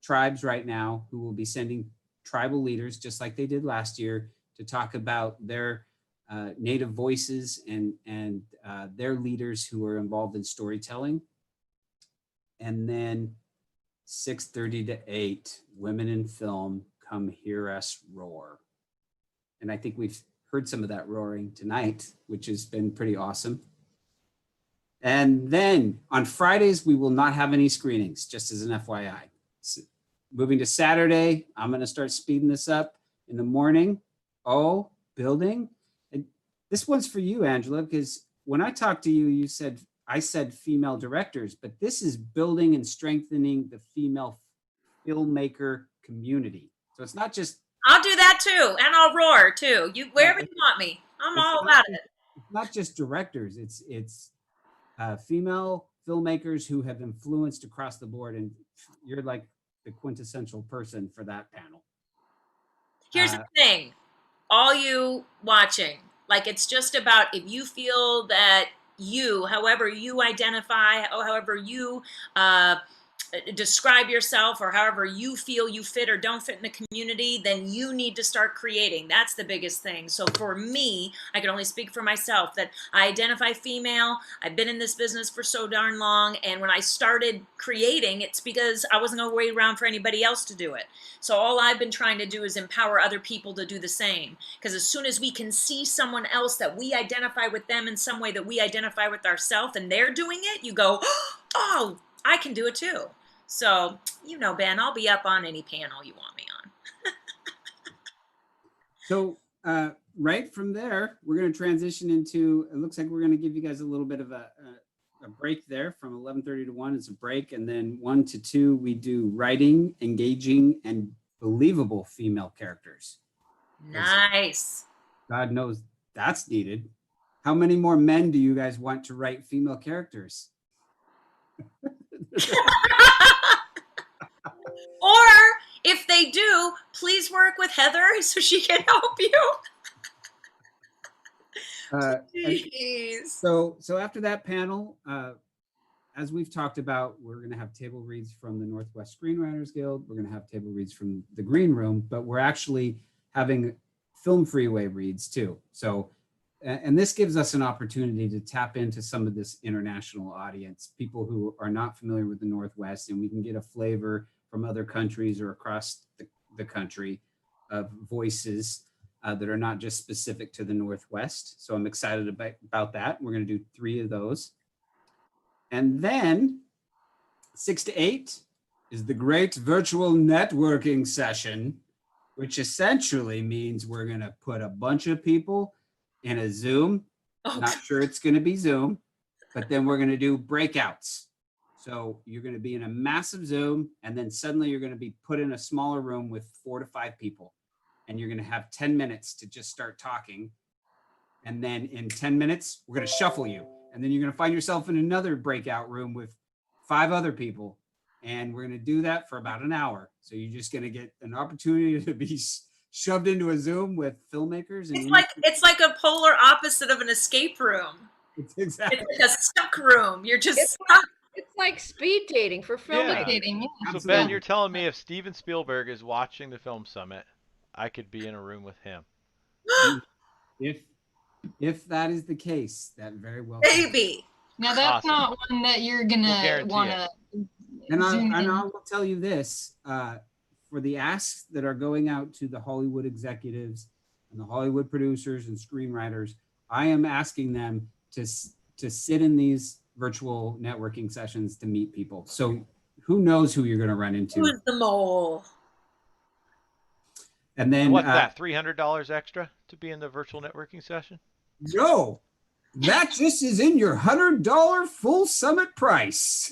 tribes right now who will be sending tribal leaders, just like they did last year, to talk about their Native voices and their leaders who are involved in storytelling. And then 6:30 to 8, Women in Film, Come Hear Us Roar. And I think we've heard some of that roaring tonight, which has been pretty awesome. And then on Fridays, we will not have any screenings, just as an FYI. So moving to Saturday, I'm going to start speeding this up in the morning. Building. And this one's for you, Angela, because when I talked to you, I said female directors, but this is building and strengthening the female filmmaker community. So it's not just, I'll do that too, and I'll roar too. Wherever you want me, I'm all about it. It's not just directors; it's female filmmakers who have influenced across the board, and you're like the quintessential person for that panel. Here's the thing, all you watching, like, it's just about, if you feel that you, however you identify, or however you describe yourself or however you feel you fit or don't fit in the community, then you need to start creating. That's the biggest thing. So for me, I can only speak for myself that I identify female. I've been in this business for so darn long. And when I started creating, it's because I wasn't going to wait around for anybody else to do it. So all I've been trying to do is empower other people to do the same. Because as soon as we can see someone else that we identify with them in some way that we identify with ourselves and they're doing it, you go, oh, I can do it too. So, you know, Ben, I'll be up on any panel you want me on. So right from there, we're going to transition into, it looks like we're going to give you guys a little bit of a break there from 11:30 to 1. It's a break. And then 1 to 2, we do writing, engaging, and believable female characters. Nice. God knows that's needed. How many more men do you guys want to write female characters? Or if they do, please work with Heather so she can help you. Jeez. So after that panel, as we've talked about, we're going to have table reads from the Northwest Screenwriters Guild. We're going to have table reads from the Green Room, but we're actually having Film Freeway reads too. So, and this gives us an opportunity to tap into some of this international audience, people who are not familiar with the Northwest, and we can get a flavor from other countries or across the country of voices that are not just specific to the Northwest. So I'm excited about that. We're going to do 3 of those. And then 6 to 8 is the great virtual networking session, which essentially means we're going to put a bunch of people in a Zoom. Oh. Not sure it's going to be Zoom, but then we're going to do breakouts. So you're going to be in a massive Zoom, and then suddenly you're going to be put in a smaller room with 4 to 5 people. And you're going to have 10 minutes to just start talking. And then in 10 minutes, we're going to shuffle you. And then you're going to find yourself in another breakout room with 5 other people. And we're going to do that for about an hour. So you're just going to get an opportunity to be shoved into a Zoom with filmmakers. And it's like a polar opposite of an escape room. It's exactly. It's like a stuck room. You're just stuck. It's like speed dating for film dating. So Ben, you're telling me if Steven Spielberg is watching the Film Summit, I could be in a room with him. If that is the case, that very well. Maybe. Now that's awesome. Not one that you're gonna want to. And I will tell you this: for the asks that are going out to the Hollywood executives and the Hollywood producers and screenwriters, I am asking them to sit in these virtual networking sessions to meet people. So who knows who you're going to run into? Who's the mole? And then what's that? $300 extra to be in the virtual networking session? No, that just is in your $100 full summit price.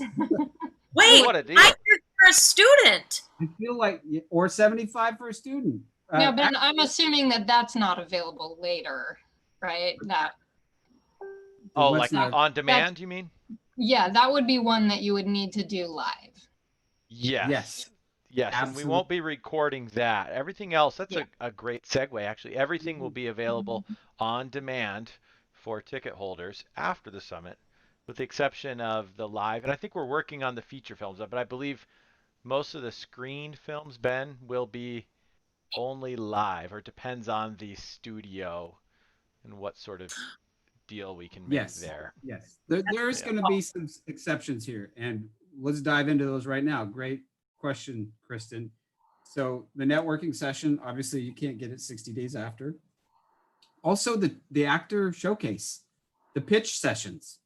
Wait, what a deal. You're a student. I feel like, or $75 for a student. No, but I'm assuming that that's not available later, right? That. Oh, like on demand, you mean? Yeah, that would be one that you would need to do live. Yes. Yes, and we won't be recording that. Everything else, that's a great segue, actually. Everything will be available on demand for ticket holders after the summit, with the exception of the live. And I think we're working on the feature films, but I believe most of the screened films, Ben, will be only live, or it depends on the studio and what sort of deal we can make there. Yes, there is going to be some exceptions here, and let's dive into those right now. Great question, Kristen. So the networking session, obviously you can't get it 60 days after. Also the actor showcase, the pitch sessions,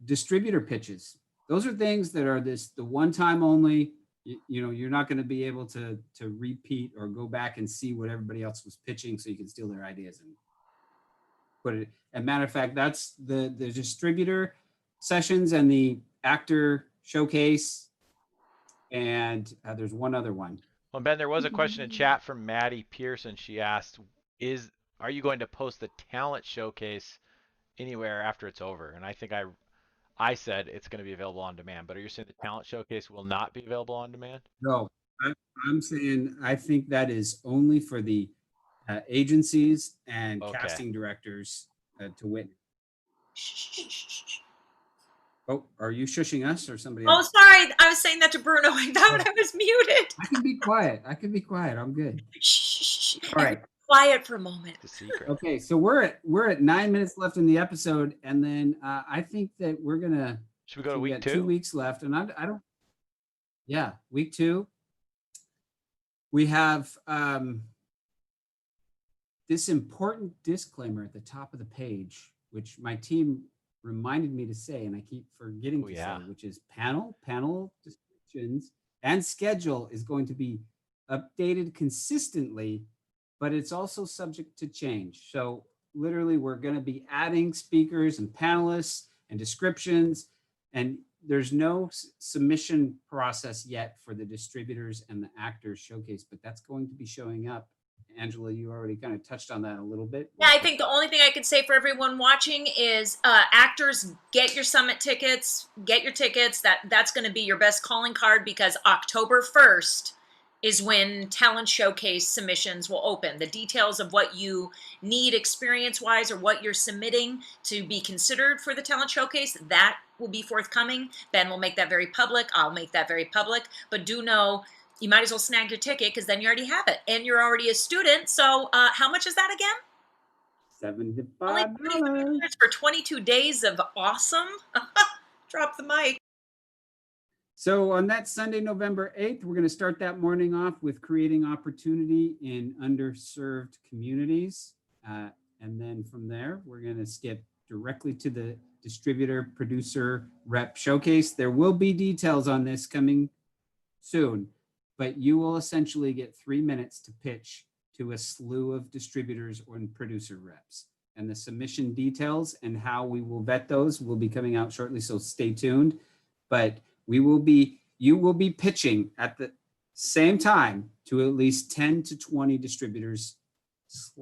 distributor pitches. Those are things that are the one time only. You know, you're not going to be able to repeat or go back and see what everybody else was pitching so you can steal their ideas and put it. As a matter of fact, that's the distributor sessions and the actor showcase. And there's one other one. Well, Ben, there was a question in chat from Maddie Pearson. She asked, are you going to post the talent showcase anywhere after it's over? And I think I said it's going to be available on demand, but are you saying the talent showcase will not be available on demand? No, I'm saying I think that is only for the agencies and casting directors to witness. Oh, are you shushing us or somebody Oh, else? sorry. I was saying that to Bruno. I thought I was muted. I can be quiet. I can be quiet. I'm good. Shh. All right. Quiet for a moment. The secret. Okay, so we're at 9 minutes left in the episode, and then I think that we're gonna. Should we go to we week got 2? 2 weeks left, and I don't. Yeah, week 2. We have this important disclaimer at the top of the page, which my team reminded me to say, and I keep forgetting to say, which is panel descriptions and schedule is going to be updated consistently, but it's also subject to change. So literally we're going to be adding speakers and panelists and descriptions, and there's no submission process yet for the distributors and the actors showcase, but that's going to be showing up. Angela, you already kind of touched on that a little bit. Yeah, I think the only thing I could say for everyone watching is actors, get your summit tickets, get your tickets. That's going to be your best calling card, because October 1st is when talent showcase submissions will open. The details of what you need experience-wise or what you're submitting to be considered for the talent showcase, that will be forthcoming. Ben will make that very public. I'll make that very public. But do know, you might as well snag your ticket, because then you already have it and you're already a student. So how much is that again? $75 for 22 days of awesome. Drop the mic. So on that Sunday, November 8th, we're going to start that morning off with creating opportunity in underserved communities. And then from there, we're going to skip directly to the distributor, producer, rep showcase. There will be details on this coming soon, but you will essentially get 3 minutes to pitch to a slew of distributors or producer reps. And the submission details and how we will vet those will be coming out shortly, so stay tuned. But you will be pitching at the same time to at least 10 to 20 distributors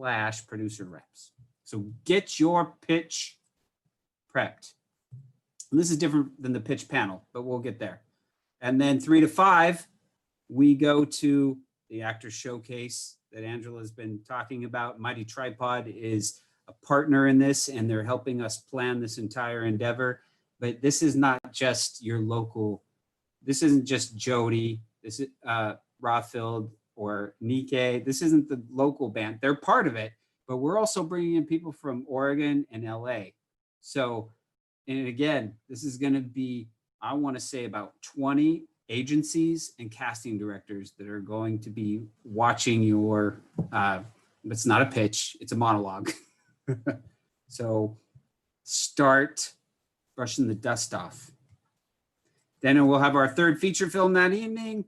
/ producer reps. So get your pitch prepped. And this is different than the pitch panel, but we'll get there. And then 3 to 5, we go to the actor showcase that Angela has been talking about. Mighty Tripod is a partner in this, and they're helping us plan this entire endeavor. But this is not just your local, this isn't just Jody, this is Rothfield or Nikkei. This isn't the local band. They're part of it, but we're also bringing in people from Oregon and LA. So, and again, this is going to be, I want to say, about 20 agencies and casting directors that are going to be watching your, it's not a pitch, it's a monologue. So start brushing the dust off. Then we'll have our third feature film that evening.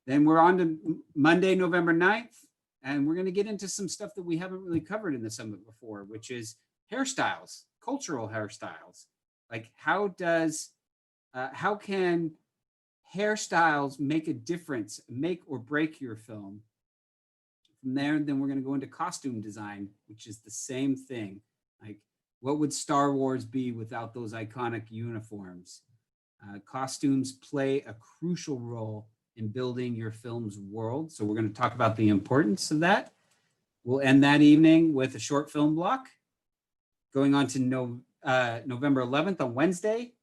Then we're on to Monday, November 9th, and we're going to get into some stuff that we haven't really covered in the summit before, which is hairstyles, cultural hairstyles. Like how can hairstyles make a difference, make or break your film? From there, then we're going to go into costume design, which is the same thing. Like, what would Star Wars be without those iconic uniforms? Costumes play a crucial role in building your film's world. So we're going to talk about the importance of that. We'll end that evening with a short film block. Going on to November 11th on Wednesday,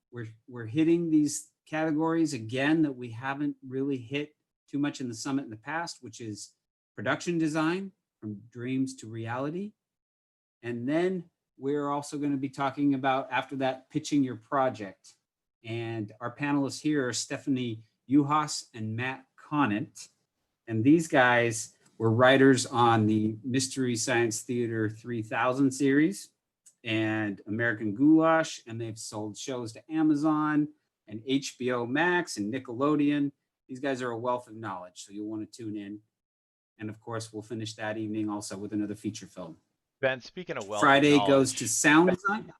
we're hitting these categories again that we haven't really hit too much in the summit in the past, which is production design, from dreams to reality. And then we're also going to be talking about, after that, pitching your project. And our panelists here are Stephanie Uhas and Matt Conant. And these guys were writers on the Mystery Science Theater 3000 series and American Goulash, and they've sold shows to Amazon and HBO Max and Nickelodeon. These guys are a wealth of knowledge, so you'll want to tune in. And of course, we'll finish that evening also with another feature film. Ben, speaking of wealth Friday of knowledge, goes to sound design.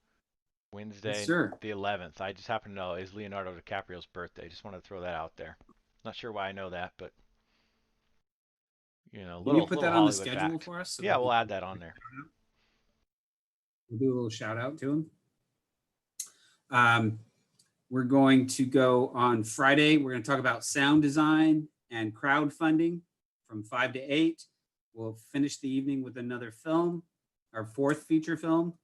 Wednesday, yes, sir. The 11th. I just happen to know is Leonardo DiCaprio's birthday. Just wanted to throw that out there. Not sure why I know that, but you know, Can you put that on Hollywood the schedule fact. for us? So yeah, we'll add that on there. We'll do a little shout out to him. We're going to go on Friday. We're going to talk about sound design and crowdfunding from 5 to 8. We'll finish the evening with another film, our fourth feature film.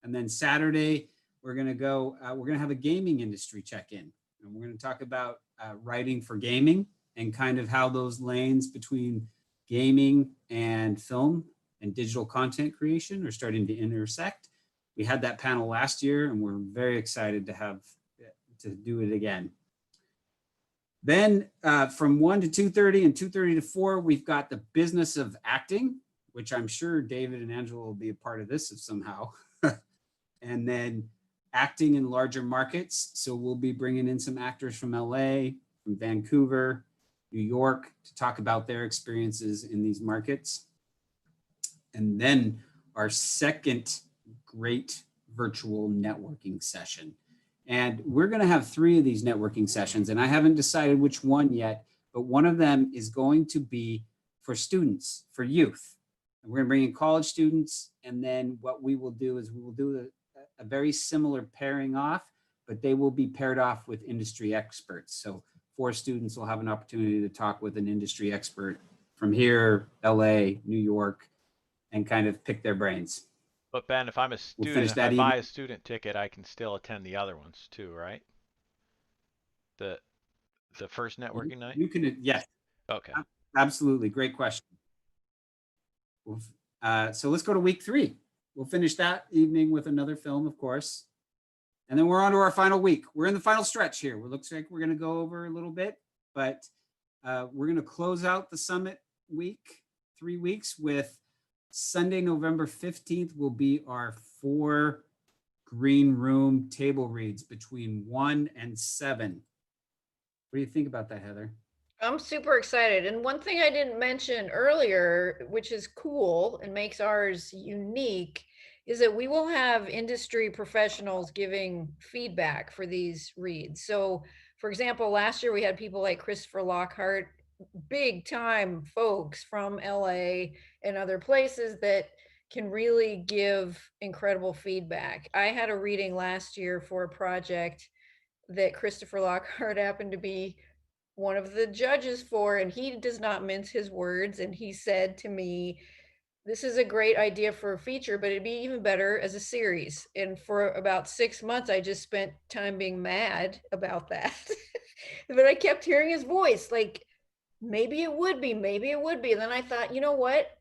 And then Saturday, we're going to have a gaming industry check-in, and we're going to talk about writing for gaming and kind of how those lanes between gaming and film and digital content creation are starting to intersect. We had that panel last year, and we're very excited to do it again. Then from 1 to 2:30 and 2:30 to 4, we've got the business of acting, which I'm sure David and Angela will be a part of this somehow. And then acting in larger markets. So we'll be bringing in some actors from LA, from Vancouver, New York to talk about their experiences in these markets. And then our second great virtual networking session. And we're going to have 3 of these networking sessions, and I haven't decided which one yet, but one of them is going to be for students, for youth. And we're going to bring in college students, and then what we will do is we will do a very similar pairing off, but they will be paired off with industry experts. So 4 students will have an opportunity to talk with an industry expert from here, LA, New York, and kind of pick their brains. But Ben, if I'm a student, if I buy a student ticket, I can still attend the other ones too, right? The first networking night? You can, yes. Okay. Absolutely, great question. So let's go to week 3. We'll finish that evening with another film, of course. And then we're on to our final week. We're in the final stretch here. It looks like we're going to go over a little bit, but we're going to close out the summit week, 3 weeks, with Sunday, November 15th will be our 4 green room table reads between 1 and 7. What do you think about that, Heather? I'm super excited. And one thing I didn't mention earlier, which is cool and makes ours unique, is that we will have industry professionals giving feedback for these reads. So, for example, last year we had people like Christopher Lockhart, big time folks from LA and other places that can really give incredible feedback. I had a reading last year for a project that Christopher Lockhart happened to be one of the judges for, and he does not mince his words. And he said to me, this is a great idea for a feature, but it'd be even better as a series. And for about 6 months, I just spent time being mad about that. But I kept hearing his voice, like, maybe it would be, maybe it would be. And then I thought, you know what?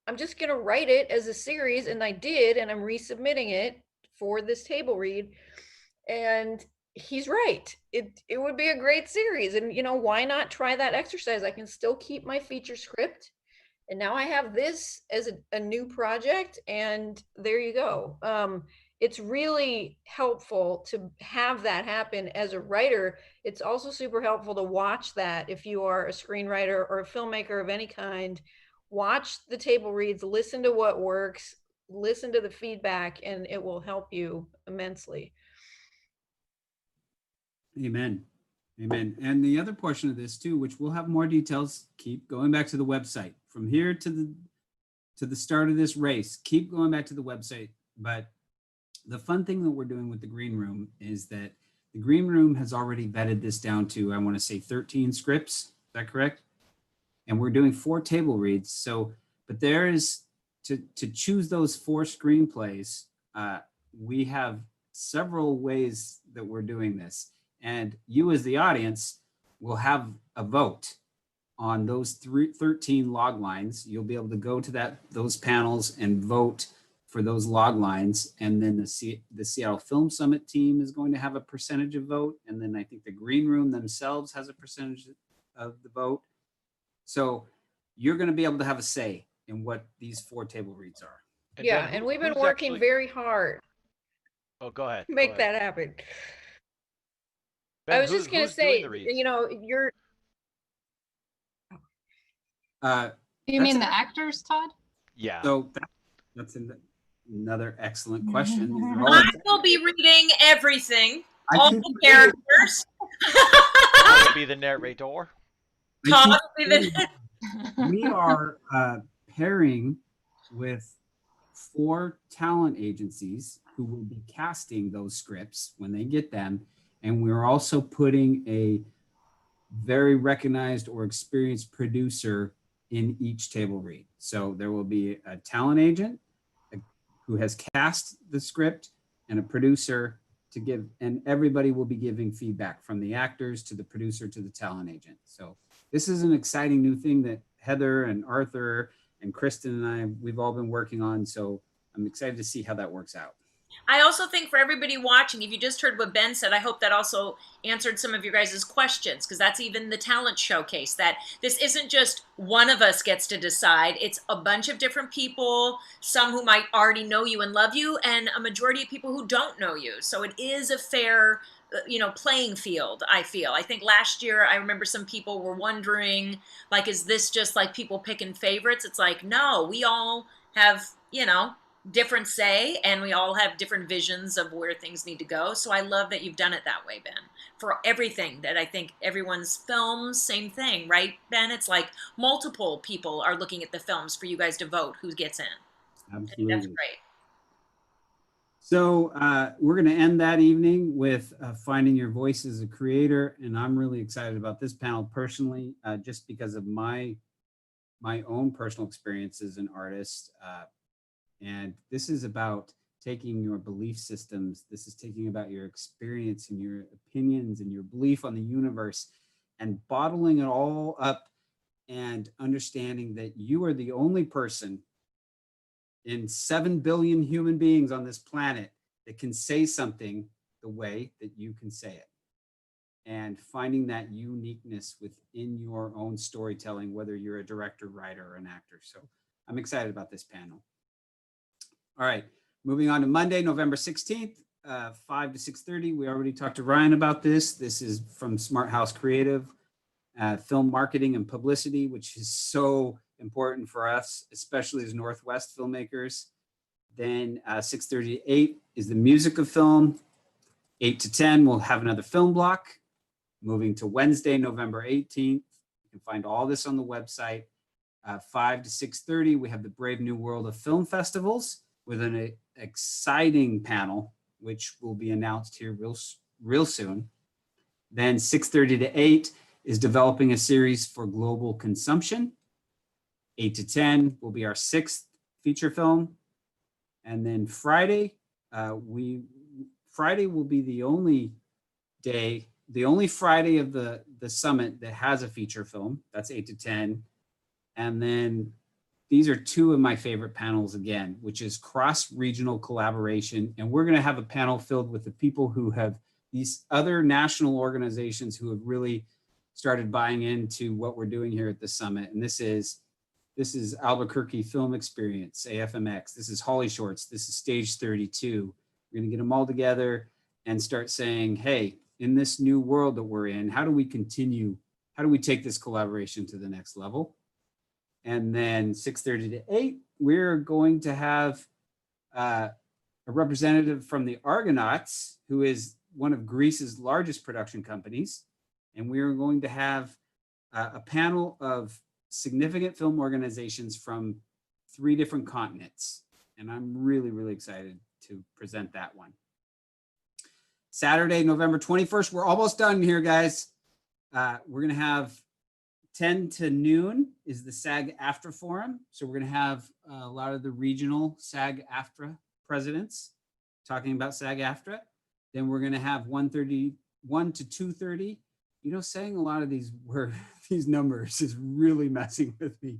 I'm just going to write it as a series. And I did, and I'm resubmitting it for this table read. And he's right. It would be a great series. And, you know, why not try that exercise? I can still keep my feature script. And now I have this as a new project, and there you go. It's really helpful to have that happen as a writer. It's also super helpful to watch that if you are a screenwriter or a filmmaker of any kind. Watch the table reads, listen to what works, listen to the feedback, and it will help you immensely. Amen. Amen. And the other portion of this too, which we'll have more details, keep going back to the website. From here to the start of this race, keep going back to the website. But the fun thing that we're doing with the green room is that the green room has already vetted this down to, I want to say 13 scripts. Is that correct? And we're doing 4 table reads. So, but there is, to choose those 4 screenplays, we have several ways that we're doing this. And you as the audience will have a vote on those 13 log lines. You'll be able to go to those panels and vote for those log lines. And then the Seattle Film Summit team is going to have a percentage of vote. And then I think the green room themselves has a percentage of the vote. So you're going to be able to have a say in what these 4 table reads are. And yeah, and we've been working very hard. Oh, go ahead. To make that happen. Ben, I was just going to say, you know, you're. You mean the actors, Todd? Yeah. So that's another excellent question. I will be reading everything, all the characters. I will be the narrator. Todd will be the. We are pairing with 4 talent agencies who will be casting those scripts when they get them. And we're also putting a very recognized or experienced producer in each table read. So there will be a talent agent who has cast the script and a producer to give, and everybody will be giving feedback from the actors to the producer to the talent agent. So this is an exciting new thing that Heather and Arthur and Kristen and I, we've all been working on. So I'm excited to see how that works out. I also think for everybody watching, if you just heard what Ben said, I hope that also answered some of your guys' questions, because that's even the talent showcase, that this isn't just one of us gets to decide. It's a bunch of different people, some who might already know you and love you, and a majority of people who don't know you. So it is a fair, playing field, I feel. I think last year, I remember some people were wondering, like, is this just like people picking favorites? It's like, no, we all have, different say, and we all have different visions of where things need to go. So I love that you've done it that way, Ben, for everything. That I think everyone's films, same thing, right, Ben? It's like multiple people are looking at the films for you guys to vote who gets in. Absolutely. That's great. So we're going to end that evening with finding your voice as a creator. And I'm really excited about this panel personally, just because of my own personal experience as an artist. And this is about taking your belief systems. This is taking about your experience and your opinions and your belief on the universe and bottling it all up and understanding that you are the only person in 7 billion human beings on this planet that can say something the way that you can say it. And finding that uniqueness within your own storytelling, whether you're a director, writer, or an actor. So I'm excited about this panel. All right, moving on to Monday, November 16th, 5 to 6:30. We already talked to Ryan about this. This is from Smart House Creative, film marketing and publicity, which is so important for us, especially as Northwest filmmakers. Then 6:30 to 8 is the music of film. 8 to 10, we'll have another film block. Moving to Wednesday, November 18th. You can find all this on the website. 5 to 6:30, we have the Brave New World of Film Festivals, with an exciting panel, which will be announced here real soon. Then 6:30 to 8 is developing a series for global consumption. 8 to 10 will be our 6th feature film. And then Friday, Friday will be the only Friday of the summit that has a feature film. That's 8 to 10. And then these are two of my favorite panels again, which is cross-regional collaboration. And we're going to have a panel filled with the people who have these other national organizations who have really started buying into what we're doing here at the summit. And this is Albuquerque Film Experience, AFMX. This is Holly Shorts. This is Stage 32. We're going to get them all together and start saying, hey, in this new world that we're in, how do we take this collaboration to the next level? And then 6:30 to 8, we're going to have a representative from the Argonauts, who is one of Greece's largest production companies. And we're going to have a panel of significant film organizations from 3 different continents. And I'm really, really excited to present that one. Saturday, November 21st, we're almost done here, guys. We're going to have 10 to noon is the SAG-AFTRA Forum. So we're going to have a lot of the regional SAG-AFTRA presidents talking about SAG-AFTRA. Then we're going to have 1 to 2:30. Saying a lot of these numbers is really messing with me.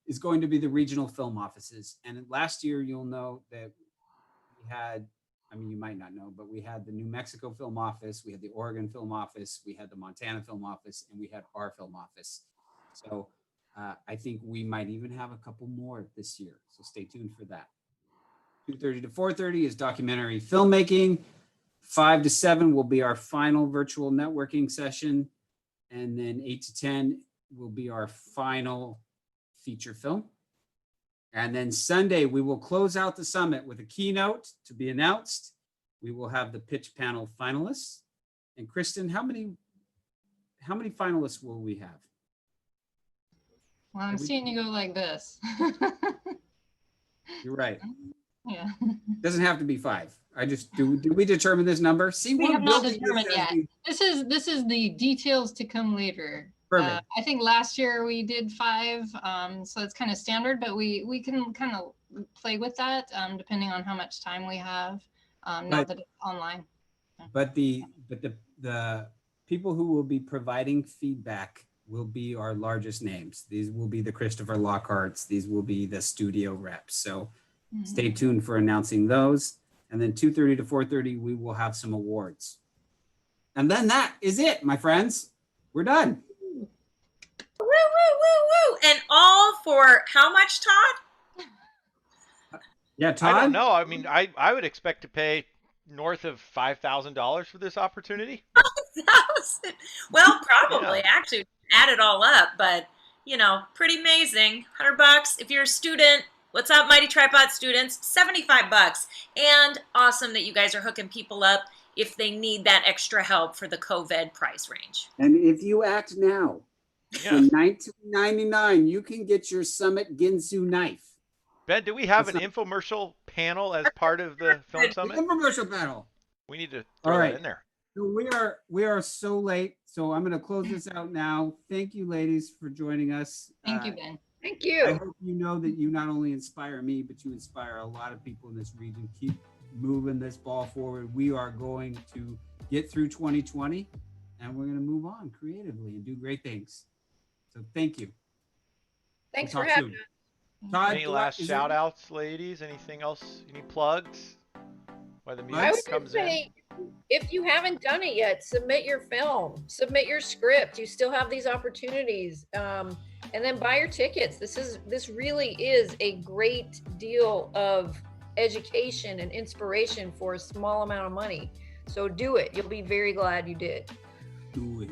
Is going to be the regional film offices. And last year, you'll know that we had, you might not know, but we had the New Mexico Film Office, we had the Oregon Film Office, we had the Montana Film Office, and we had our film office. So I think we might even have a couple more this year. So stay tuned for that. 2:30 to 4:30 is documentary filmmaking. 5 to 7 will be our final virtual networking session. And then 8 to 10 will be our final feature film. And then Sunday, we will close out the summit with a keynote to be announced. We will have the pitch panel finalists. And Kristen, how many finalists will we have? Well, I'm seeing you go like this. You're right. Yeah. Doesn't have to be 5. Did we determine this number? See, we have not determined yet. This is the details to come later. Perfect. I think last year we did 5, so it's kind of standard, but we can kind of play with that depending on how much time we have. now that it's online. But the people who will be providing feedback will be our largest names. These will be the Christopher Lockharts. These will be the studio reps. So stay tuned for announcing those. And then 2:30 to 4:30, we will have some awards. And then that is it, my friends. We're done. Woo, woo, woo, woo. And all for how much, Todd? Yeah, Todd? I don't know. I mean, I would expect to pay north of $5,000 for this opportunity. Well, probably actually add it all up, but pretty amazing. $100 if you're a student. What's up, Mighty Tripod students? $75, and awesome that you guys are hooking people up if they need that extra help for the COVID price range. And if you act now, for $19.99, you can get your Summit Ginsu knife. Ben, do we have an infomercial panel as part of the film summit? Infomercial panel. We need to throw that in there. So we are so late. So I'm going to close this out now. Thank you, ladies, for joining us. Thank you, Ben. Thank you. I hope you know that you not only inspire me, but you inspire a lot of people in this region. Keep moving this ball forward. We are going to get through 2020, and we're going to move on creatively and do great things. So thank you. Thanks for having us. Todd, any last shout outs, ladies? Anything else? Any plugs? While the music comes in. If you haven't done it yet, submit your film, submit your script. You still have these opportunities. And then buy your tickets. This really is a great deal of education and inspiration for a small amount of money. So do it. You'll be very glad you did. Do it.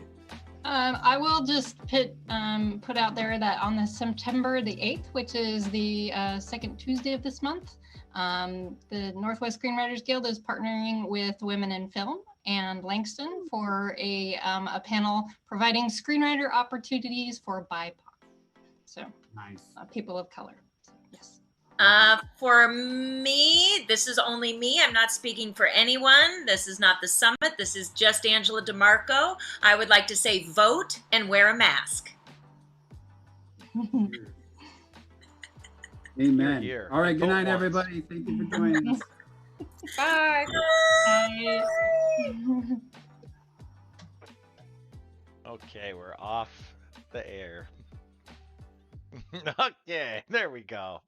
I will just put out there that on the September the 8th, which is the second Tuesday of this month, the Northwest Screenwriters Guild is partnering with Women in Film and Langston for a panel providing screenwriter opportunities for BIPOC. So nice. People of color. So, yes. For me, this is only me. I'm not speaking for anyone. This is not the summit. This is just Angela DeMarco. I would like to say vote and wear a mask. Amen. Here. All right. Good night, everybody. Thank you for joining us. Bye. Bye. Okay, we're off the air. Okay, there we go.